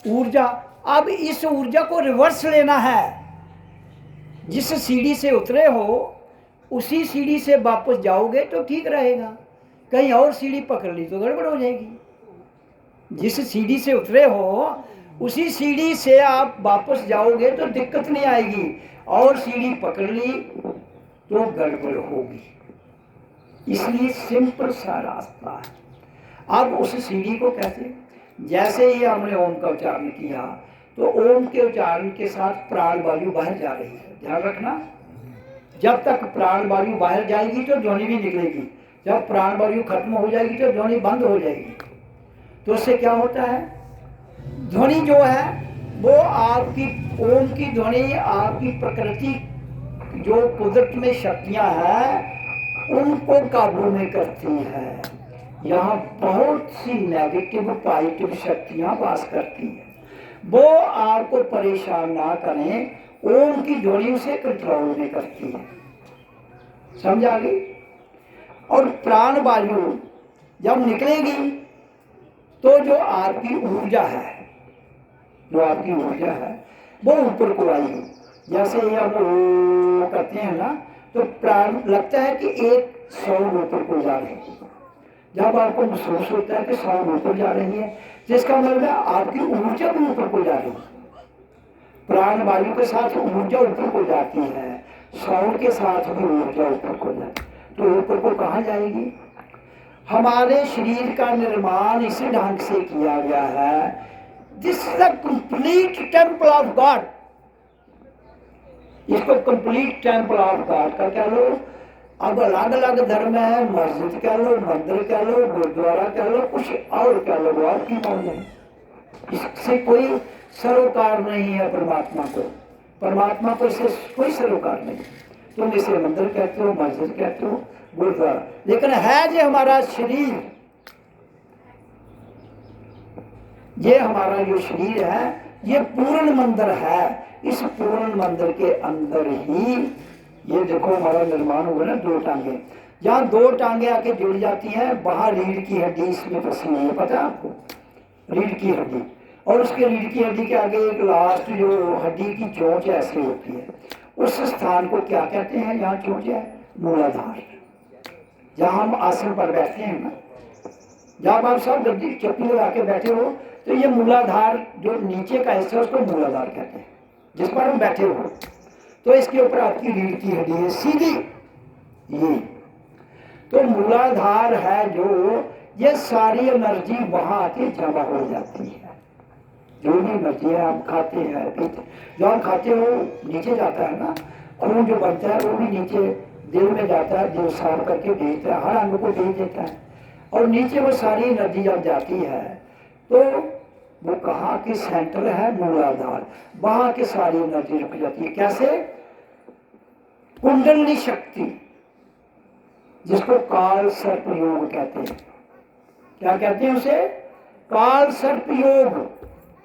Speaker 2: ऊर्जा, अब इस ऊर्जा को रिवर्स लेना है। जिस सीढ़ी से उतरे हो उसी सीढ़ी से वापस जाओगे तो ठीक रहेगा। कहीं और सीढ़ी पकड़ ली तो गड़बड़ हो जाएगी। जिस सीढ़ी से उतरे हो उसी सीढ़ी से आप वापस जाओगे तो दिक्कत नहीं आएगी, और सीढ़ी पकड़ ली तो गड़बड़ होगी। इसलिए सिंपल सा रास्ता है। अब उस सीढ़ी को कैसे, जैसे ही हमने ओम का उच्चारण किया तो ओम के उच्चारण के साथ प्राण वायु बाहर जा रही है, ध्यान रखना। जब तक प्राण वायु बाहर जाएगी तो ध्वनि भी निकलेगी, जब प्राण वायु खत्म हो जाएगी तो ध्वनि बंद हो जाएगी। तो उससे क्या होता है, ध्वनि जो है वो आपकी ओम की ध्वनि आपकी प्रकृति जो कुदरत में शक्तियां हैं उनको काबू में करती है। यहाँ बहुत सी नेगेटिव पॉजिटिव शक्तियां वास करती हैं, वो आपको परेशान ना करें, ओम की ध्वनि उसे कंट्रोल में करती है। समझा गई? और प्राण वायु जब निकलेगी तो जो आपकी ऊर्जा है, जो आपकी ऊर्जा है वो ऊपर को आएगी। जैसे ये हम करते हैं ना तो प्राण लगता है कि एक साउंड ऊपर को जा रही है। जब आपको महसूस होता है कि साउंड ऊपर जा रही है, जिसका मतलब है आपकी ऊर्जा भी ऊपर को जा रही है। प्राण वायु के साथ ऊर्जा ऊपर को जाती है, साउंड के साथ भी ऊर्जा ऊपर को जाती है। तो ऊपर को कहाँ जाएगी? हमारे शरीर का निर्माण इसी ढंग से किया गया है। This is the complete temple of God. इसको कंप्लीट टेम्पल ऑफ गॉड का कह लो। अब अलग अलग धर्म है, मस्जिद कह लो, मंदिर कह लो, गुरुद्वारा कह लो, कुछ और कह लो, वो आपकी मौज है। इससे कोई सरोकार नहीं है परमात्मा को। परमात्मा को इससे कोई सरोकार नहीं। तुम इसे मंदिर कहते हो, मस्जिद कहते हो, गुरुद्वारा, लेकिन है जो हमारा शरीर, ये हमारा जो शरीर है ये पूर्ण मंदिर है। इस पूर्ण मंदिर के अंदर ही ये देखो हमारा निर्माण हुआ ना, दो टांगे, जहाँ दो टांगे आके जुड़ जाती हैं वहां रीढ़ की हड्डी इसमें फंसी हुई है, पता है आपको? रीढ़ की हड्डी, और उसके रीढ़ की हड्डी के आगे एक लास्ट जो हड्डी की चोंच ऐसे होती है, उस स्थान को क्या कहते हैं? यहाँ चोंच है मूलाधार। जहाँ हम आसन पर बैठते हैं ना, जब आप सब गद्दी चप्पी लगा के बैठे हो तो ये मूलाधार जो नीचे का हिस्सा उसको मूलाधार कहते हैं, जिस पर हम बैठे हो। तो इसके ऊपर आपकी रीढ़ की हड्डी है सीधी, ये तो मूलाधार है जो, ये सारी एनर्जी वहां आके जमा हो जाती है। जो भी एनर्जी है आप खाते हैं पीते, जो आप खाते हो नीचे जाता है ना, खून जो बनता है वो भी नीचे दिल में जाता है, दिल साफ करके भेजता है, हर अंग को भेज देता है, और नीचे वो सारी एनर्जी जब जाती है तो वो कहाँ की सेंटर है? मूलाधार, वहां की सारी एनर्जी रुक जाती है। कैसे? कुंडली शक्ति, जिसको काल सर्प योग कहते हैं। क्या कहते हैं उसे? काल सर्प योग,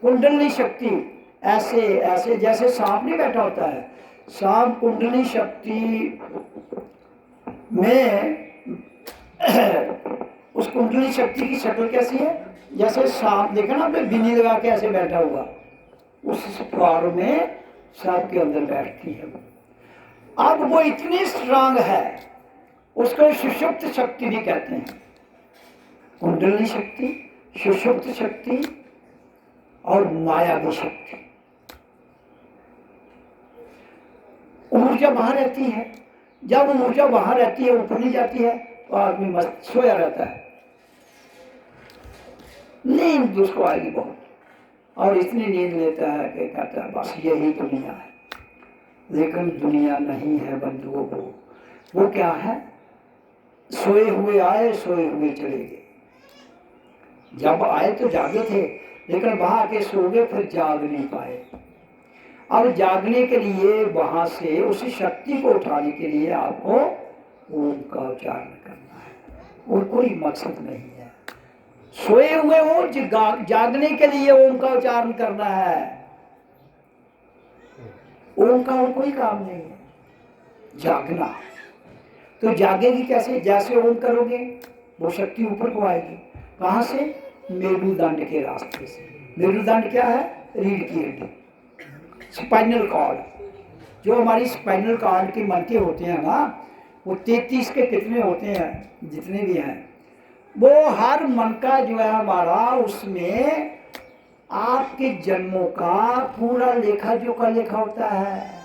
Speaker 2: कुंडली शक्ति। ऐसे ऐसे जैसे सांप नहीं बैठा होता है, सांप कुंडली शक्ति में उस कुंडली शक्ति की शक्ल कैसी है? जैसे सांप देखा ना आपने बिन्नी लगा के ऐसे बैठा हुआ, उस फॉर्म में सांप के अंदर बैठती है। अब वो इतनी स्ट्रांग है, उसको सुषुप्त शक्ति भी कहते हैं। कुंडली शक्ति, सुषुप्त शक्ति और मायावी शक्ति। ऊर्जा वहां रहती है, जब ऊर्जा वहां रहती है, ऊपर नहीं जाती है, तो आदमी मस्त सोया रहता है, नींद उसको आएगी बहुत, और इतनी नींद लेता है कि कहता है बस यही दुनिया है। लेकिन दुनिया नहीं है बंधुओं को। वो क्या है? सोए हुए आए, सोए हुए चले गए। जब आए तो जागे थे, लेकिन वहां आके सो गए, फिर जाग नहीं पाए। अब जागने के लिए वहां से उस शक्ति को उठाने के लिए आपको ओम का उच्चारण करना है, और कोई मकसद नहीं है। सोए हुए हो, जागने के लिए ओम का उच्चारण करना है। ओम का और कोई काम नहीं है, जागना। तो जागेगी कैसे? जैसे ओम करोगे वो शक्ति ऊपर को आएगी। कहाँ से? मेरुदंड के रास्ते से। मेरुदंड क्या है? रीढ़ की हड्डी, स्पाइनल कॉर्ड। जो हमारी स्पाइनल कॉर्ड के मणके होते हैं ना, वो 33 के कितने होते हैं, जितने भी हैं, वो हर मन का जो है हमारा, उसमें आपके जन्मों का पूरा लेखा जोखा लिखा होता है।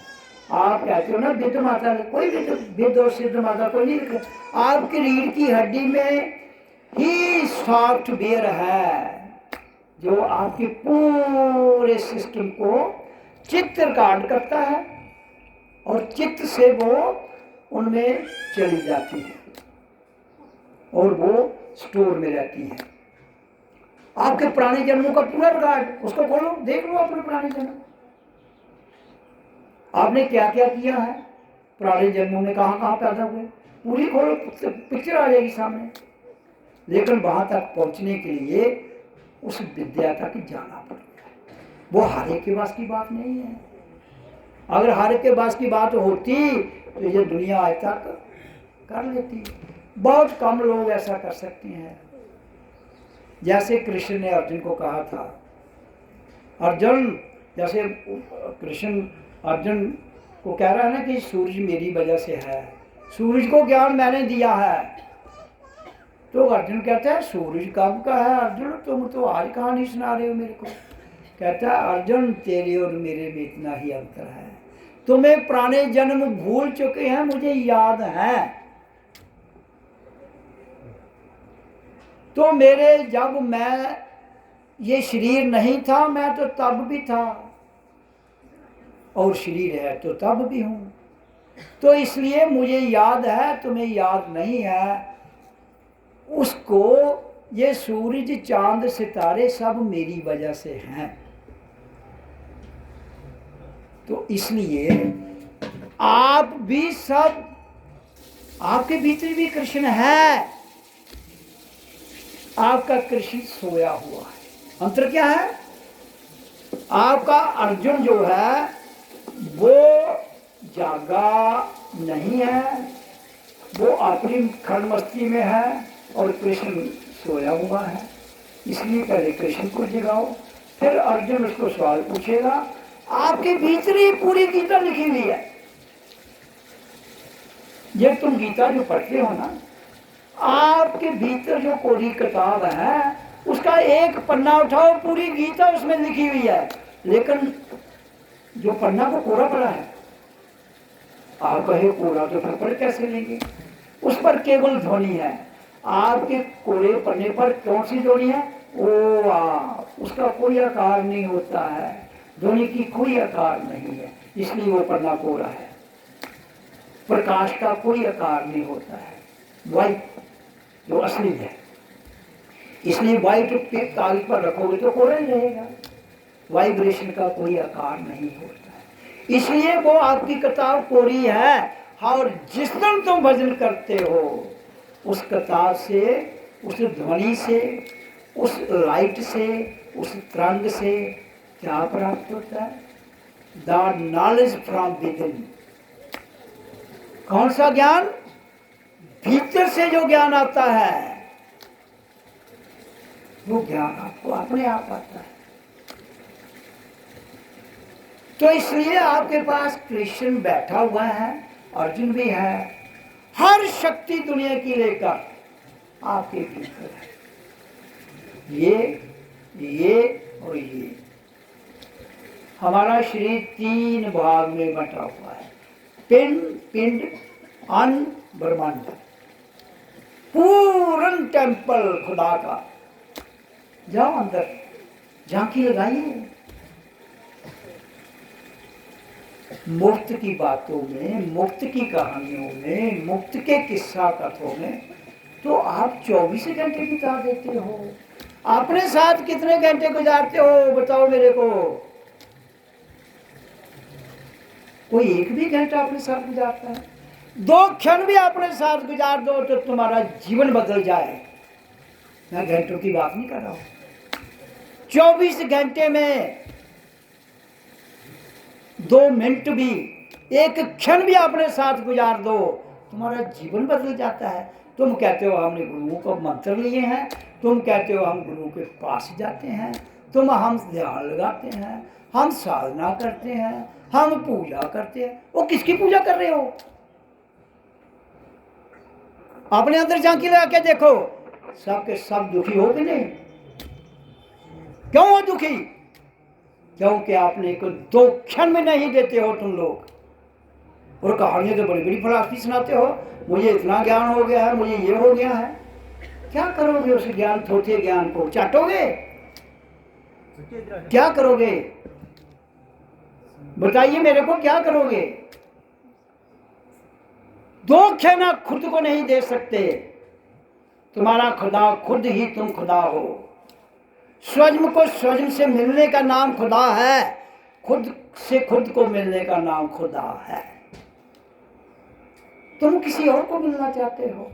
Speaker 2: आप कहते हो ना विद्ध माता, कोई विद्ध और सिद्ध माता कोई नहीं लिखा। आपकी रीढ़ की हड्डी में ही सॉफ्टवेयर है जो आपके पूरे सिस्टम को चित्र रिकॉर्ड करता है और चित्र से वो उनमें चली जाती है और वो स्टोर में रहती है। आपके पुराने जन्मों का पूरा रिकॉर्ड, उसको खोलो, देख लो अपने पुराने जन्म, आपने क्या क्या किया है पुराने जन्मों में, कहाँ कहाँ पैदा हुए, पूरी खोलो, पिक्चर आ जाएगी सामने। लेकिन वहां तक पहुंचने के लिए उस विद्या तक जाना पड़ता है। वो हर एक के पास की बात नहीं है। अगर हर एक के पास की बात होती तो ये दुनिया आज तक कर लेती। बहुत कम लोग ऐसा कर सकते हैं। जैसे कृष्ण ने अर्जुन को कहा था, अर्जुन, जैसे कृष्ण अर्जुन को कह रहा है ना कि सूरज मेरी वजह से है, सूरज को ज्ञान मैंने दिया है। तो अर्जुन कहता है सूरज कब का है अर्जुन, तुम तो आज कहानी सुना रहे हो मेरे को। कहता है अर्जुन तेरे और मेरे में इतना ही अंतर है, तुम्हें पुराने जन्म भूल चुके हैं, मुझे याद है। तो मेरे जब मैं ये शरीर नहीं था मैं तो तब भी था, और शरीर है तो तब भी हूं। तो इसलिए मुझे याद है, तुम्हें याद नहीं है। उसको ये सूरज चांद सितारे सब मेरी वजह से हैं। तो इसलिए आप भी सब, आपके भीतर भी कृष्ण है। आपका कृष्ण सोया हुआ है। अंतर क्या है? आपका अर्जुन जो है वो जागा नहीं है, वो अपनी खड़मस्ती में है और कृष्ण सोया हुआ है। इसलिए पहले कृष्ण को जगाओ, फिर अर्जुन उसको सवाल पूछेगा। आपके भीतर ही पूरी गीता लिखी हुई है। ये तुम गीता जो पढ़ते हो ना, आपके भीतर जो कोरी किताब है उसका एक पन्ना उठाओ, पूरी गीता उसमें लिखी हुई है। लेकिन जो पन्ना को कोरा पड़ा है, आप कहे कोरा तो फिर पढ़ कैसे लेंगे? उस पर केवल ध्वनि है। आपके कोरे पन्ने पर कौन सी ध्वनि है? ओ आ, उसका कोई आकार नहीं होता है, ध्वनि की कोई आकार नहीं है, इसलिए वो पन्ना कोरा है। प्रकाश का कोई आकार नहीं होता है, वाइट जो असली है। इसलिए वाइट पे कागज पर रखोगे तो कोरा ही रहेगा, वाइब्रेशन का कोई आकार नहीं होता है। इसलिए वो आपकी किताब कोरी है। और जिस दिन तुम भजन करते हो उस किताब से, उस ध्वनि से, उस लाइट से, उस तरंग से क्या प्राप्त होता है? The knowledge from within. कौन सा ज्ञान? भीतर से जो ज्ञान आता है वो ज्ञान आपको अपने आप आता है। तो इसलिए आपके पास कृष्ण बैठा हुआ है, अर्जुन भी है, हर शक्ति दुनिया की लेकर आपके भीतर है। ये और ये। हमारा शरीर 3 भाग में बंटा हुआ है, पिंड, अन्न, ब्रह्मांड। पूर्ण टेम्पल खुदा का। जाओ अंदर, झांकी लगाइए। मुक्त की बातों में, मुक्त की कहानियों में, मुक्त के किस्सा कथों में तो आप 24 घंटे बिता देते हो। अपने साथ कितने घंटे गुजारते हो बताओ मेरे को? कोई एक भी घंटा अपने साथ गुजारता है? 2 क्षण भी अपने साथ गुजार दो तो तुम्हारा जीवन बदल जाए। मैं घंटों की बात नहीं कर रहा हूं। 24 घंटे में 2 मिनट भी, 1 क्षण भी अपने साथ गुजार दो, तुम्हारा जीवन बदल जाता है। तुम कहते हो हमने गुरुओं को मंत्र लिए हैं, तुम कहते हो हम गुरु के पास जाते हैं, हम ध्यान लगाते हैं, हम साधना करते हैं, हम पूजा करते हैं। वो किसकी पूजा कर रहे हो? अपने अंदर झांकी लगा के देखो। सब के सब दुखी हो कि नहीं? क्यों हो दुखी? क्योंकि आपने को 2 क्षण में नहीं देते हो तुम लोग। और कहानियां तो बड़ी बड़ी फिलॉसफी सुनाते हो, मुझे इतना ज्ञान हो गया है, मुझे ये हो गया है। क्या करोगे उस ज्ञान, थोथे ज्ञान को? चाटोगे? क्या करोगे? बताइए मेरे को, क्या करोगे? 2 क्षण आप खुद को नहीं दे सकते। तुम्हारा खुदा खुद ही तुम खुदा हो। स्वयं को स्वयं से मिलने का नाम खुदा है, खुद से खुद को मिलने का नाम खुदा है। तुम किसी और को मिलना चाहते हो,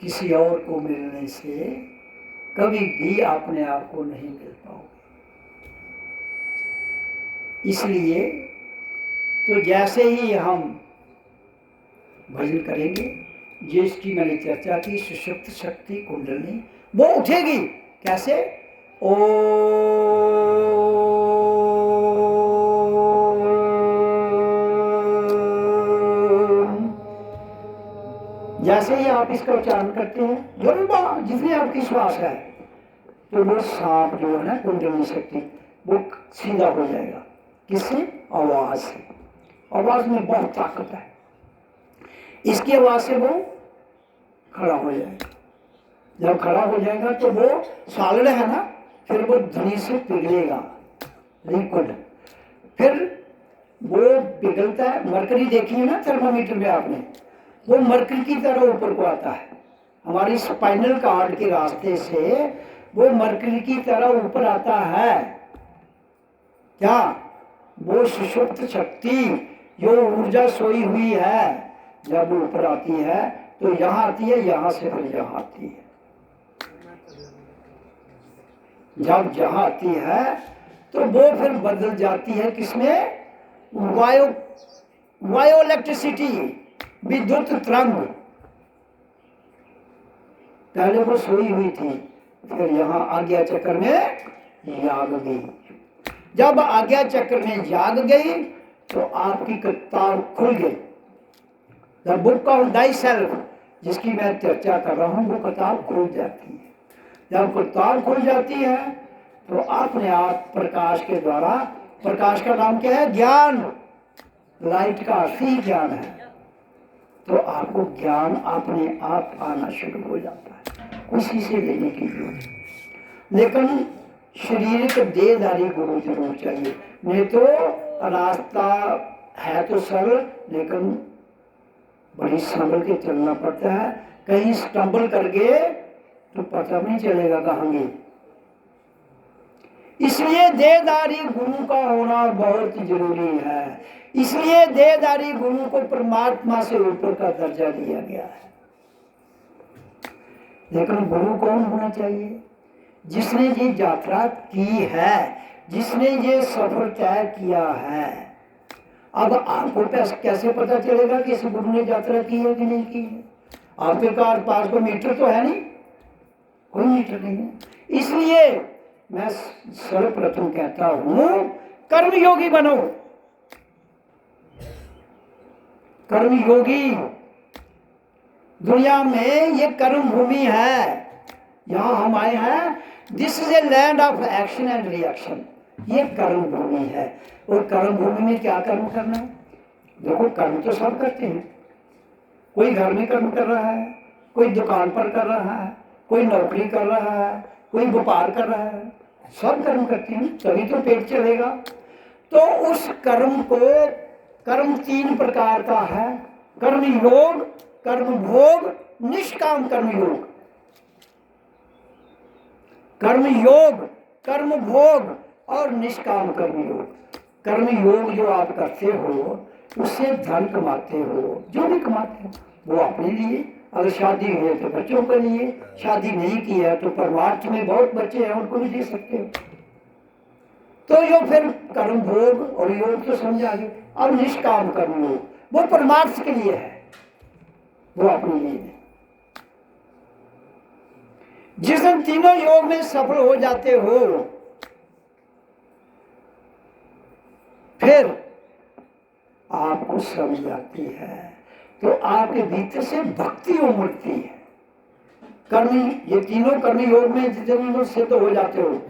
Speaker 2: किसी और को मिलने से कभी भी अपने आप को नहीं मिल पाओगे। इसलिए तो जैसे ही हम भजन करेंगे, जिसकी मैंने चर्चा की, सुषुप्त शक्ति कुंडली वो उठेगी। कैसे? ओ जैसे ही आप इसका उच्चारण करते हैं, जितनी आपकी श्वास है, तो वो सांप जो है ना, कुंडली शक्ति, वो सीधा हो जाएगा। किससे? आवाज से। आवाज में बहुत ताकत है। इसकी आवाज से वो खड़ा हो जाएगा। जब खड़ा हो जाएगा तो वो सालड़ है ना, फिर वो ध्वनि से पिघलेगा, लिक्विड। फिर वो पिघलता है। मरकरी देखी है ना थर्मामीटर में आपने, वो मरकरी की तरह ऊपर को आता है। हमारी स्पाइनल कार्ड के रास्ते से वो मरकरी की तरह ऊपर आता है। क्या? वो सुषुप्त शक्ति जो ऊर्जा सोई हुई है, जब ऊपर आती है तो यहाँ आती है, यहाँ से फिर यहाँ आती है। जब जहाँ आती है तो वो फिर बदल जाती है किसमें? वायो इलेक्ट्रिसिटी, विद्युत तरंग। पहले वो सोई हुई थी, फिर यहाँ आज्ञा चक्र में जाग गई। जब आज्ञा चक्र में जाग गई तो आपकी किताब खुल गई। The book of thy self, जिसकी मैं चर्चा कर रहा हूँ, वो किताब खुल जाती है। जब किताब खुल जाती है तो अपने आप प्रकाश के द्वारा, प्रकाश का नाम क्या है? ज्ञान। लाइट का असली ज्ञान है। तो आपको ज्ञान अपने आप आना शुरू हो जाता है, उसी से लेने की जरूरत। लेकिन शारीरिक देहधारी गुरु जरूर चाहिए, नहीं तो रास्ता है तो सरल, लेकिन बड़ी संभल के चलना पड़ता है। कहीं स्टम्बल कर गए तो पता नहीं चलेगा कहाँ गए। इसलिए देहधारी गुरु का होना बहुत जरूरी है। इसलिए देहधारी गुरु को परमात्मा से ऊपर का दर्जा दिया गया है। लेकिन गुरु कौन होना चाहिए? जिसने ये यात्रा की है, जिसने ये सफर तय किया है। अब आपको कैसे पता चलेगा कि इस गुरु ने यात्रा की है कि नहीं की है? आपके पास कोई मीटर तो है नहीं, कोई मीटर नहीं है। इसलिए मैं सर्वप्रथम कहता हूं, कर्मयोगी बनो। कर्मयोगी, दुनिया में ये कर्म भूमि है। यहां हम आए हैं, this is a land of action and reaction. ये कर्म भूमि है। और कर्म भूमि में क्या कर्म करना है? देखो, कर्म तो सब करते हैं। कोई घर में कर्म कर रहा है, कोई दुकान पर कर रहा है, कोई नौकरी कर रहा है, कोई व्यापार कर रहा है। सब कर्म करते हैं, तभी तो पेट चलेगा। तो उस कर्म को, कर्म 3 प्रकार का है: कर्म योग, कर्म भोग, निष्काम कर्म योग। कर्म योग, कर्म भोग और निष्काम कर्म योग। कर्म योग जो आप करते हो, उससे धन कमाते हो, जो भी कमाते हो वो अपने लिए, अगर शादी हुई है तो बच्चों के लिए, शादी नहीं की है तो परमार्थ में बहुत बच्चे हैं, उनको भी दे सकते हो। तो यो फिर कर्म भोग और योग तो समझा गए। अब निष्काम कर्म योग, वो परमार्थ के लिए है, वो अपने लिए है। जिस दिन तीनों योग में सफल हो जाते हो, फिर आपको समझ आती है तो आपके भीतर से भक्ति उमड़ती है। कर्म, ये तीनों कर्म योग में जितने सिद्ध हो जाते हो,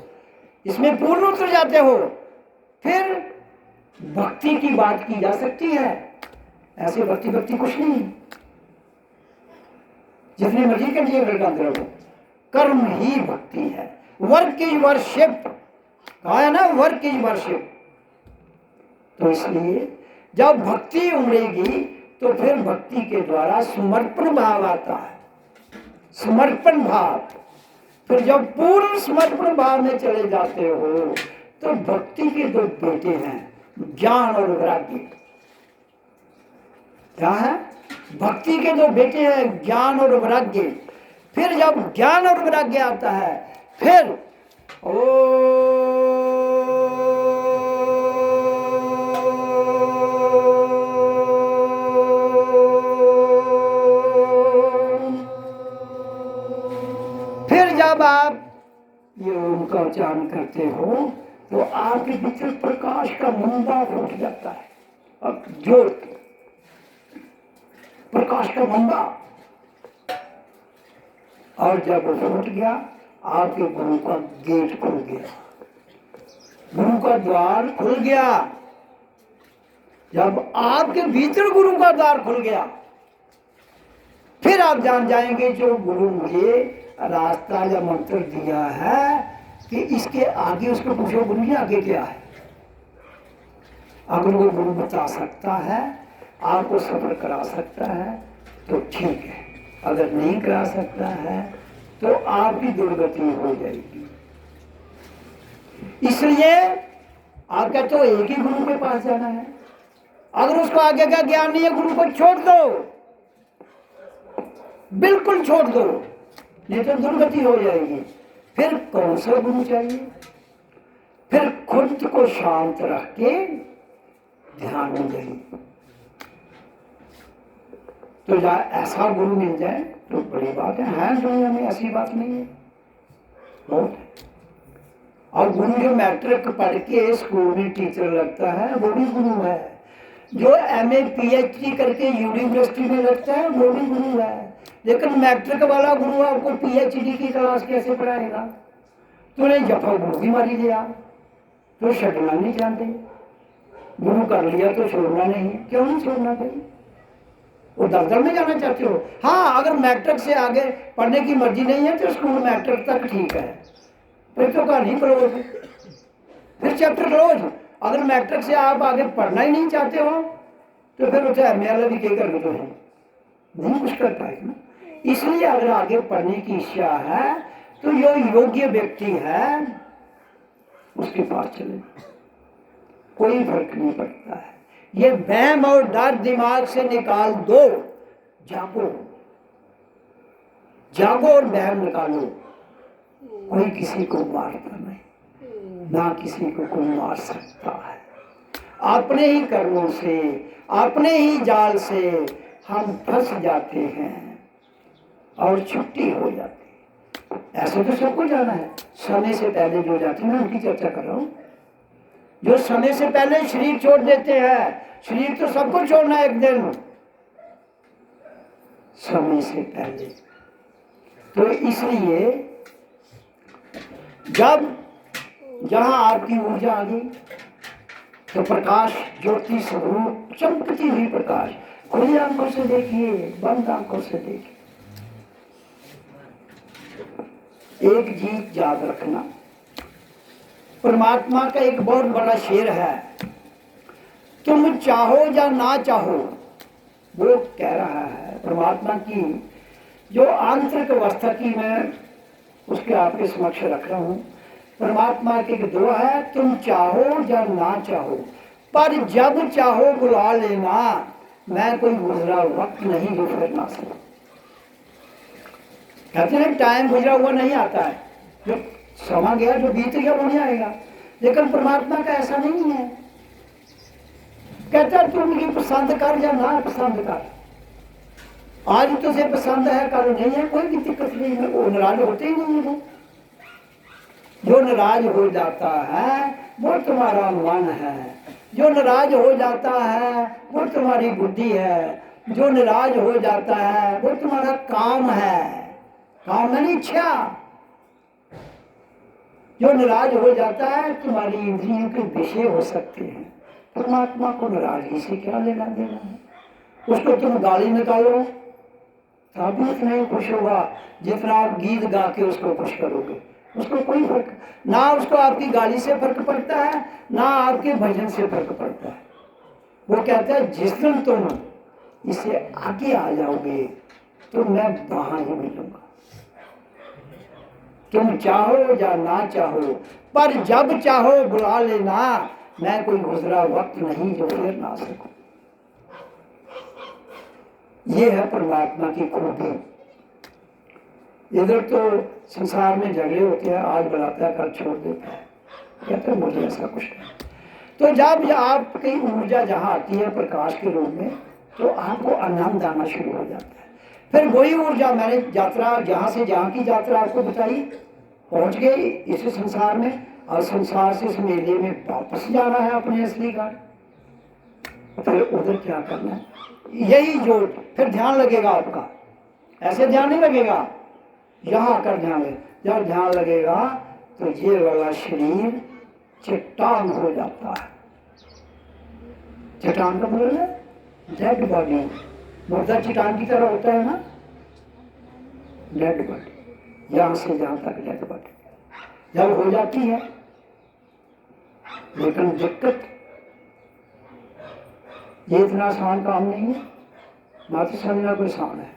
Speaker 2: इसमें पूर्ण उतर जाते हो, फिर भक्ति की बात की जा सकती है। ऐसे भक्ति भक्ति कुछ नहीं, जितनी मर्जी कर दिए घर का अंदर हो, कर्म ही भक्ति है। वर्क इज वर्शिप, कहा है ना, वर्क इज वर्शिप। तो इसलिए जब भक्ति उमड़ेगी तो फिर भक्ति के द्वारा समर्पण भाव आता है, समर्पण भाव। फिर जब पूर्ण समर्पण भाव में चले जाते हो तो भक्ति के दो बेटे हैं, ज्ञान और वैराग्य। क्या है? भक्ति के दो बेटे हैं, ज्ञान और वैराग्य। फिर जब ज्ञान और वैराग्य आता है, फिर जब आप ये ओम का उच्चारण करते हो तो आपके भीतर प्रकाश का मंबा फूट जाता है। अब ज्योत, प्रकाश का मंबा, और जब वो फूट गया, आपके गुरु का गेट खुल गया, गुरु का द्वार खुल गया। जब आपके भीतर गुरु का द्वार खुल गया, फिर आप जान जाएंगे जो गुरु मुझे रास्ता या मंत्र दिया है कि इसके आगे उसको पूछो, गुरु जी आगे क्या है। अगर वो गुरु बता सकता है, आपको सफर करा सकता है तो ठीक है, अगर नहीं करा सकता है तो आपकी दुर्गति हो जाएगी। इसलिए आप कहते हो एक ही गुरु के पास जाना है। अगर उसको आगे का ज्ञान नहीं है, गुरु को छोड़ दो, बिल्कुल छोड़ दो, नहीं तो दुर्गति हो जाएगी। फिर कौन सा गुरु चाहिए? फिर खुद को शांत रख के ध्यान में जाइए। तो या ऐसा गुरु मिल जाए तो बड़ी बात है दुनिया में, ऐसी बात नहीं है, बहुत है। और गुरु जो मैट्रिक पढ़ के स्कूल में टीचर लगता है वो भी गुरु है, जो MA PhD करके यूनिवर्सिटी में लगता है वो भी गुरु है। लेकिन मैट्रिक वाला गुरु आपको PhD की क्लास कैसे पढ़ाएगा? तो नहीं, जफा गुरु की मारी दिया तो छड़ना नहीं चाहते, गुरु कर लिया तो छोड़ना नहीं। क्यों नहीं छोड़ना चाहिए? वो दफ्तर में जाना चाहते हो? हाँ, अगर मैट्रिक से आगे पढ़ने की मर्जी नहीं है तो स्कूल मैट्रिक तक ठीक है, फिर तो कहानी क्लोज, फिर चैप्टर क्लोज। अगर मैट्रिक से आप आगे पढ़ना ही नहीं चाहते हो तो फिर उसे MA भी क्या कर दो, नहीं कुछ कर पाएगा ना। इसलिए अगर आगे पढ़ने की इच्छा है तो जो योग्य व्यक्ति है उसके पास चले, कोई फर्क नहीं पड़ता है। ये वहम और डर दिमाग से निकाल दो, जागो, जागो और वहम निकालो। कोई किसी को मारता नहीं, ना किसी को कोई मार सकता है। अपने ही कर्मों से, अपने ही जाल से हम फंस जाते हैं और छुट्टी हो जाती है। ऐसे तो सबको जाना है, समय से पहले जो जाते हैं, मैं उनकी चर्चा कर रहा हूं। जो समय से पहले शरीर छोड़ देते हैं, शरीर तो सबको छोड़ना है एक दिन, समय से पहले। तो इसलिए जब जहां आपकी ऊर्जा आ गई तो प्रकाश, ज्योति स्वरूप, चमकती हुई प्रकाश, खुली आंखों से देखिए, बंद आंखों से देखिए। एक चीज याद रखना, परमात्मा का एक बहुत बड़ा शेर है, तुम चाहो या ना चाहो, वो कह रहा है परमात्मा की जो आंतरिक अवस्था की मैं उसके आपके समक्ष रख रहा हूं। परमात्मा की एक दुआ है, तुम चाहो या ना चाहो, पर जब चाहो बुला लेना, मैं कोई गुजरा वक्त नहीं जो फिर ना सकता। कहते हैं टाइम गुजरा हुआ नहीं आता है, जो समा गया, जो बीत गया वो नहीं आएगा। लेकिन परमात्मा का ऐसा नहीं है, कहता तू मुझे पसंद कर या ना पसंद कर, आज तुझे पसंद है कल नहीं है, कोई भी दिक्कत नहीं है, वो नाराज होते ही नहीं है। जो नाराज हो जाता है वो तुम्हारा मन है, जो नाराज हो जाता है वो तुम्हारी बुद्धि है। जो नाराज हो जाता है वो तुम्हारा काम है, काम है नहीं इच्छा। जो नाराज हो जाता है तुम्हारी इंद्रियों के विषय हो सकते हैं। परमात्मा को नाराजगी से क्या लेना देना है? उसको तुम गाली निकालो तब भी उतना ही खुश होगा जितना आप गीत गा के उसको खुश करोगे। उसको कोई फर्क ना, उसको आपकी गाली से फर्क पड़ता है ना आपके भजन से फर्क पड़ता है। वो कहता है जिस दिन तुम इससे आगे आ जाओगे तो मैं वहां ही मिलूंगा। तुम चाहो या ना चाहो, पर जब चाहो बुला लेना, मैं कोई गुजरा वक्त नहीं जो फिर ना सकूं। ये है परमात्मा की खूबी। इधर तो संसार में झगड़े होते हैं, आज बुलाता है कल छोड़ देता है, कहते हैं मुझे ऐसा कुछ नहीं। तो जब आपकी ऊर्जा जहाँ आती है प्रकाश के रूप में, तो आपको आनंद आना शुरू हो जाता है। फिर वही ऊर्जा, मैंने यात्रा जहाँ से जहाँ की यात्रा आपको बताई, पहुँच गई इस संसार में, और संसार से इस मेले में वापस जाना है अपने असली घर। फिर उधर क्या करना है, यही जो फिर ध्यान लगेगा आपका। ऐसे ध्यान नहीं लगेगा, यहाँ कर ध्यान लगे। जब ध्यान लगेगा तो ये वाला शरीर चट्टान हो जाता है। चट्टान का मतलब है डेड बॉडी, मुर्दा चट्टान की तरह होता है ना, डेड बॉडी, यहां से जहां तक डेड बॉडी जब हो जाती है। लेकिन दिक्कत ये इतना आसान काम नहीं है, मात्र समझना कोई आसान है।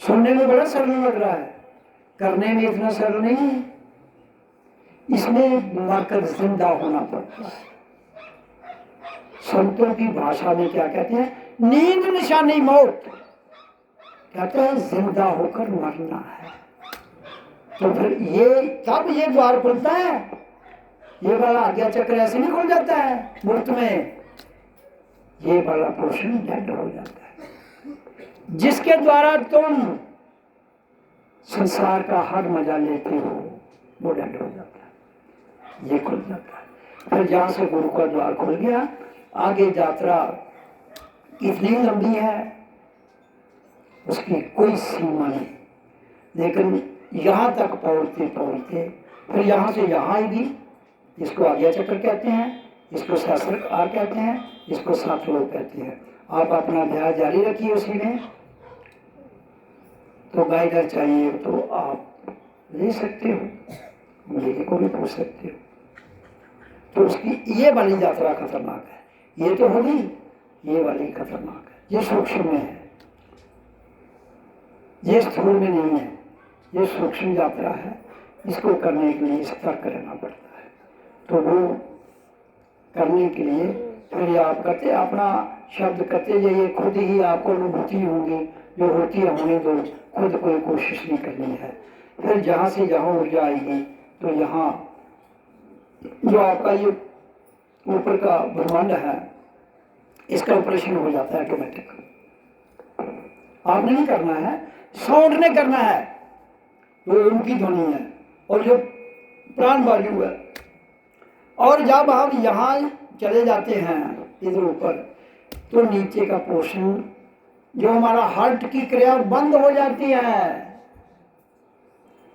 Speaker 2: सुनने में बड़ा सरल लग रहा है, करने में इतना सरल नहीं है। इसमें मरकर जिंदा होना पड़ता है। संतों की भाषा में क्या कहते हैं, नींद निशानी मौत, कहते हैं जिंदा होकर मरना है। तो फिर ये तब ये द्वार खुलता है, ये वाला आज्ञा चक्र ऐसे नहीं खुल जाता है मूर्त में, ये वाला पोर्शन डेड हो जाता है, जिसके द्वारा तुम संसार का हर मजा लेते हो वो डेड हो जाता है, ये खुल जाता है। फिर जहां से गुरु का द्वार खुल गया, आगे यात्रा इतनी लंबी है उसकी कोई सीमा नहीं। लेकिन यहां तक पहुंचते पहुंचते फिर यहां से यहां आएगी, इसको आज्ञा चक्र कहते हैं, इसको शास्त्र आर कहते हैं, इसको सात लोग कहते हैं। आप अपना अभ्यास जारी रखिए उसी में। तो गाइडर चाहिए तो आप ले सकते हो, मेरे को भी पूछ सकते हो। तो उसकी ये वाली यात्रा खतरनाक है, ये तो होगी, ये वाली खतरनाक है। ये सूक्ष्म में है, ये स्थूल में नहीं है, ये सूक्ष्म यात्रा है। इसको करने के लिए सतर्क रहना पड़ता है। तो वो करने के लिए फिर आप करते अपना शब्द करते जाइए, खुद ही आपको अनुभूति होंगी, जो होती है होने दो, खुद कोई कोशिश नहीं करनी है। फिर जहाँ से जहाँ ऊर्जा आएगी तो यहाँ जो आपका ये ऊपर का ब्रह्मांड है इसका ऑपरेशन हो जाता है ऑटोमेटिक। आपने नहीं करना है, साउंड ने करना है, वो उनकी ध्वनि है और जो प्राण वायु है। और जब हम यहाँ चले जाते हैं इधर ऊपर, तो नीचे का पोर्शन जो हमारा हार्ट की क्रिया बंद हो जाती है,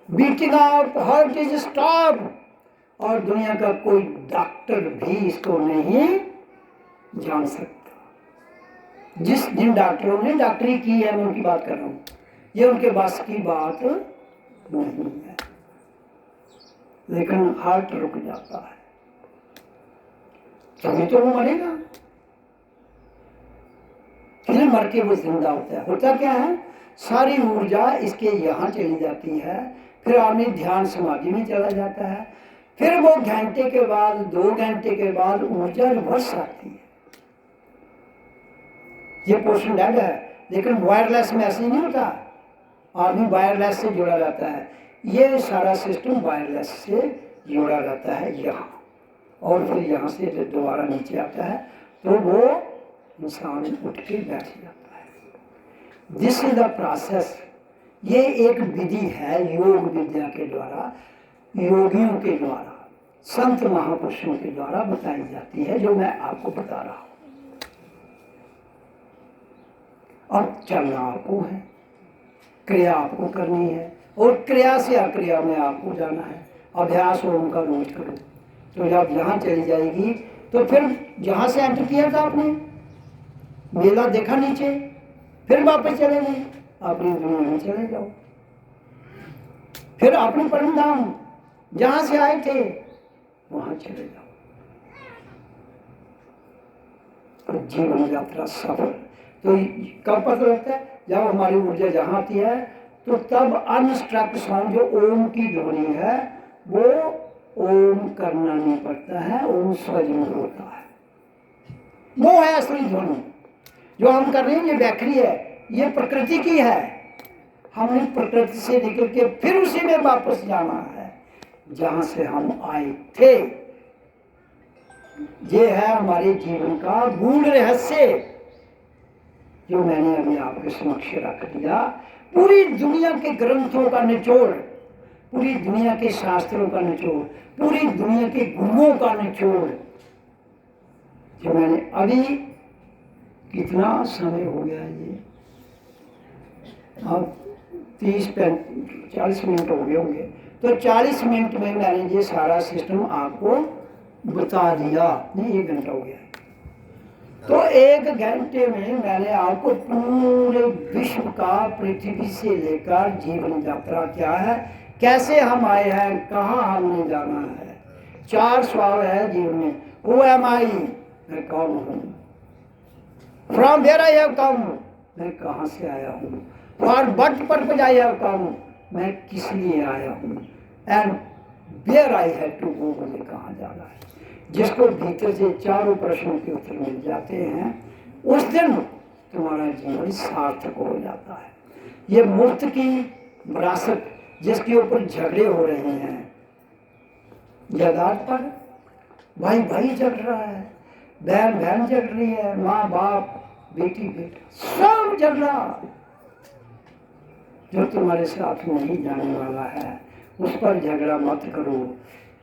Speaker 2: beating of heart is stop. और दुनिया का कोई डॉक्टर भी इसको नहीं जान सकता। जिन डॉक्टरों ने डॉक्टरी की है मैं उनकी बात कर रहा हूँ, ये उनके बस की बात नहीं है। लेकिन हार्ट रुक जाता है तभी तो वो मरेगा, फिर मर के वो जिंदा होता है। होता क्या है, सारी ऊर्जा इसके यहाँ चली जाती है, फिर आदमी ध्यान समाधि में चला जाता है, फिर वो घंटे के बाद 2 घंटे के बाद ऊर्जा रिवर्स आती है। ये पोर्शन डेड है। लेकिन वायरलेस में ऐसे नहीं होता, आदमी वायरलेस से जुड़ा रहता है। ये सारा सिस्टम वायरलेस से जुड़ा रहता है यहाँ, और फिर यहाँ से जब दोबारा नीचे आता है तो वो इंसान उठ के बैठ जाता है। This is the process. ये एक विधि है योग विद्या के द्वारा, योगियों के द्वारा, संत महापुरुषों के द्वारा बताई जाती है, जो मैं आपको बता रहा हूं। अब चलना आपको है, क्रिया आपको करनी है, और क्रिया से अक्रिया में आपको जाना है। अभ्यास ओम का रोज करो, तो जब यहाँ चली जाएगी तो फिर जहाँ से एंटर किया था आपने, मेला देखा नीचे, फिर वापस चले गए, अपनी दुनिया में चले जाओ। फिर अपने परम धाम जहाँ से आए थे वहाँ चले जाओ। और जीवन यात्रा सफल। तो कब पता लगता है? जब हमारी ऊर्जा जहाँ आती है तो तब अनस्ट्रक्ट साउंड जो ओम की ध्वनि है वो ओम करना नहीं पड़ता है, ओम स्वयं होता है। वो है असली ध्वनि। जो हम कर रहे हैं ये व्याखरी है, ये प्रकृति की है। हमने प्रकृति से निकल के फिर उसी में वापस जाना है जहां से हम आए थे। ये है हमारे जीवन का गूढ़ रहस्य जो मैंने अभी आपके समक्ष रख दिया। पूरी दुनिया के ग्रंथों का निचोड़, पूरी दुनिया के शास्त्रों का निचोड़, पूरी दुनिया के गुरुओं का निचोड़ जो मैंने अभी, कितना समय हो गया ये, अब 30-40 मिनट हो गए होंगे। तो 40 मिनट में मैंने ये सारा सिस्टम आपको बता दिया। नहीं, 1 घंटा हो गया। तो 1 घंटे में मैंने आपको पूरे विश्व का, पृथ्वी से लेकर जीवन यात्रा क्या है, कैसे हम आए हैं, कहाँ हमने जाना है। 4 सवाल है जीवन में। हु एम आई, मैं कौन हूँ। From where I have come, मैं कहाँ से आया हूँ। For what purpose I have come, मैं किस लिए आया हूँ। And where I have to go, मुझे कहाँ जाना है। जिसको भीतर से चारों प्रश्नों के उत्तर मिल जाते हैं उस दिन तुम्हारा जीवन सार्थक हो जाता है। ये मुफ्त की विरासत जिसके ऊपर झगड़े हो रहे हैं, जायदाद पर भाई भाई झगड़ रहा है, बहन बहन झगड़ रही है, माँ बाप बेटी बेटा सब झगड़ा। जो तुम्हारे साथ नहीं जाने वाला है उस पर झगड़ा मत करो।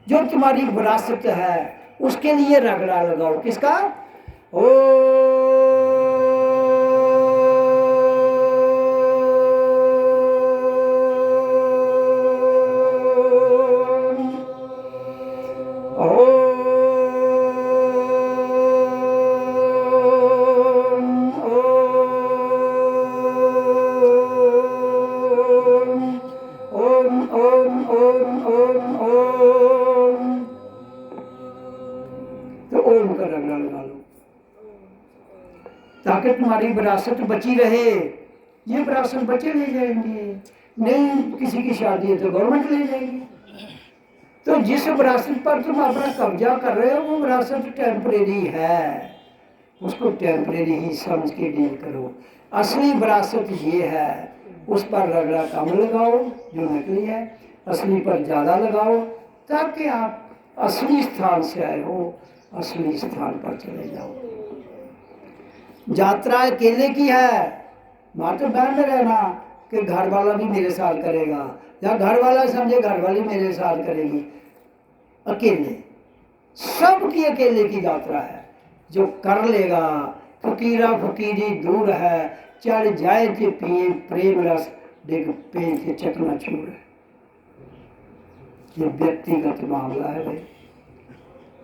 Speaker 2: जो तुम्हारी विरासत है उसके लिए रगड़ा लगाओ। किसका? ओ ताकि तुम्हारी विरासत बची रहे। ये विरासत बच्चे ले जाएंगे, नहीं किसी की शादी है तो गवर्नमेंट ले जाएगी। तो जिस विरासत पर तुम अपना कब्जा कर रहे हो वो विरासत टेम्परेरी है, उसको टेम्परेरी ही समझ के डील करो। असली विरासत ये है, उस पर रगड़ा कम लगाओ जो नकली है, असली पर ज़्यादा लगाओ ताकि आप असली स्थान से आए हो असली स्थान पर चले जाओ। यात्रा अकेले की है, मात्र बैंड रहना कि घर वाला भी मेरे साथ करेगा या घर वाला समझे घर वाली मेरे साथ करेगी। अकेले, सबकी अकेले की यात्रा है। जो कर लेगा फकीरा फकीरी दूर है, चढ़ जाए के पिए प्रेम रस, डिग पे के चकनाचूर है। ये व्यक्तिगत मामला है भाई।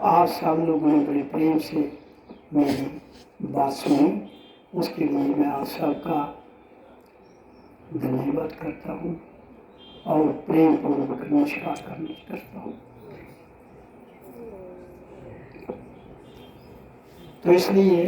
Speaker 2: आप सब लोगों ने बड़े प्रेम से मेरी बात सुनी, उसके लिए मैं आप सबका धन्यवाद करता हूँ और प्रेम पूर्वक नमस्कार करता हूँ। तो इसलिए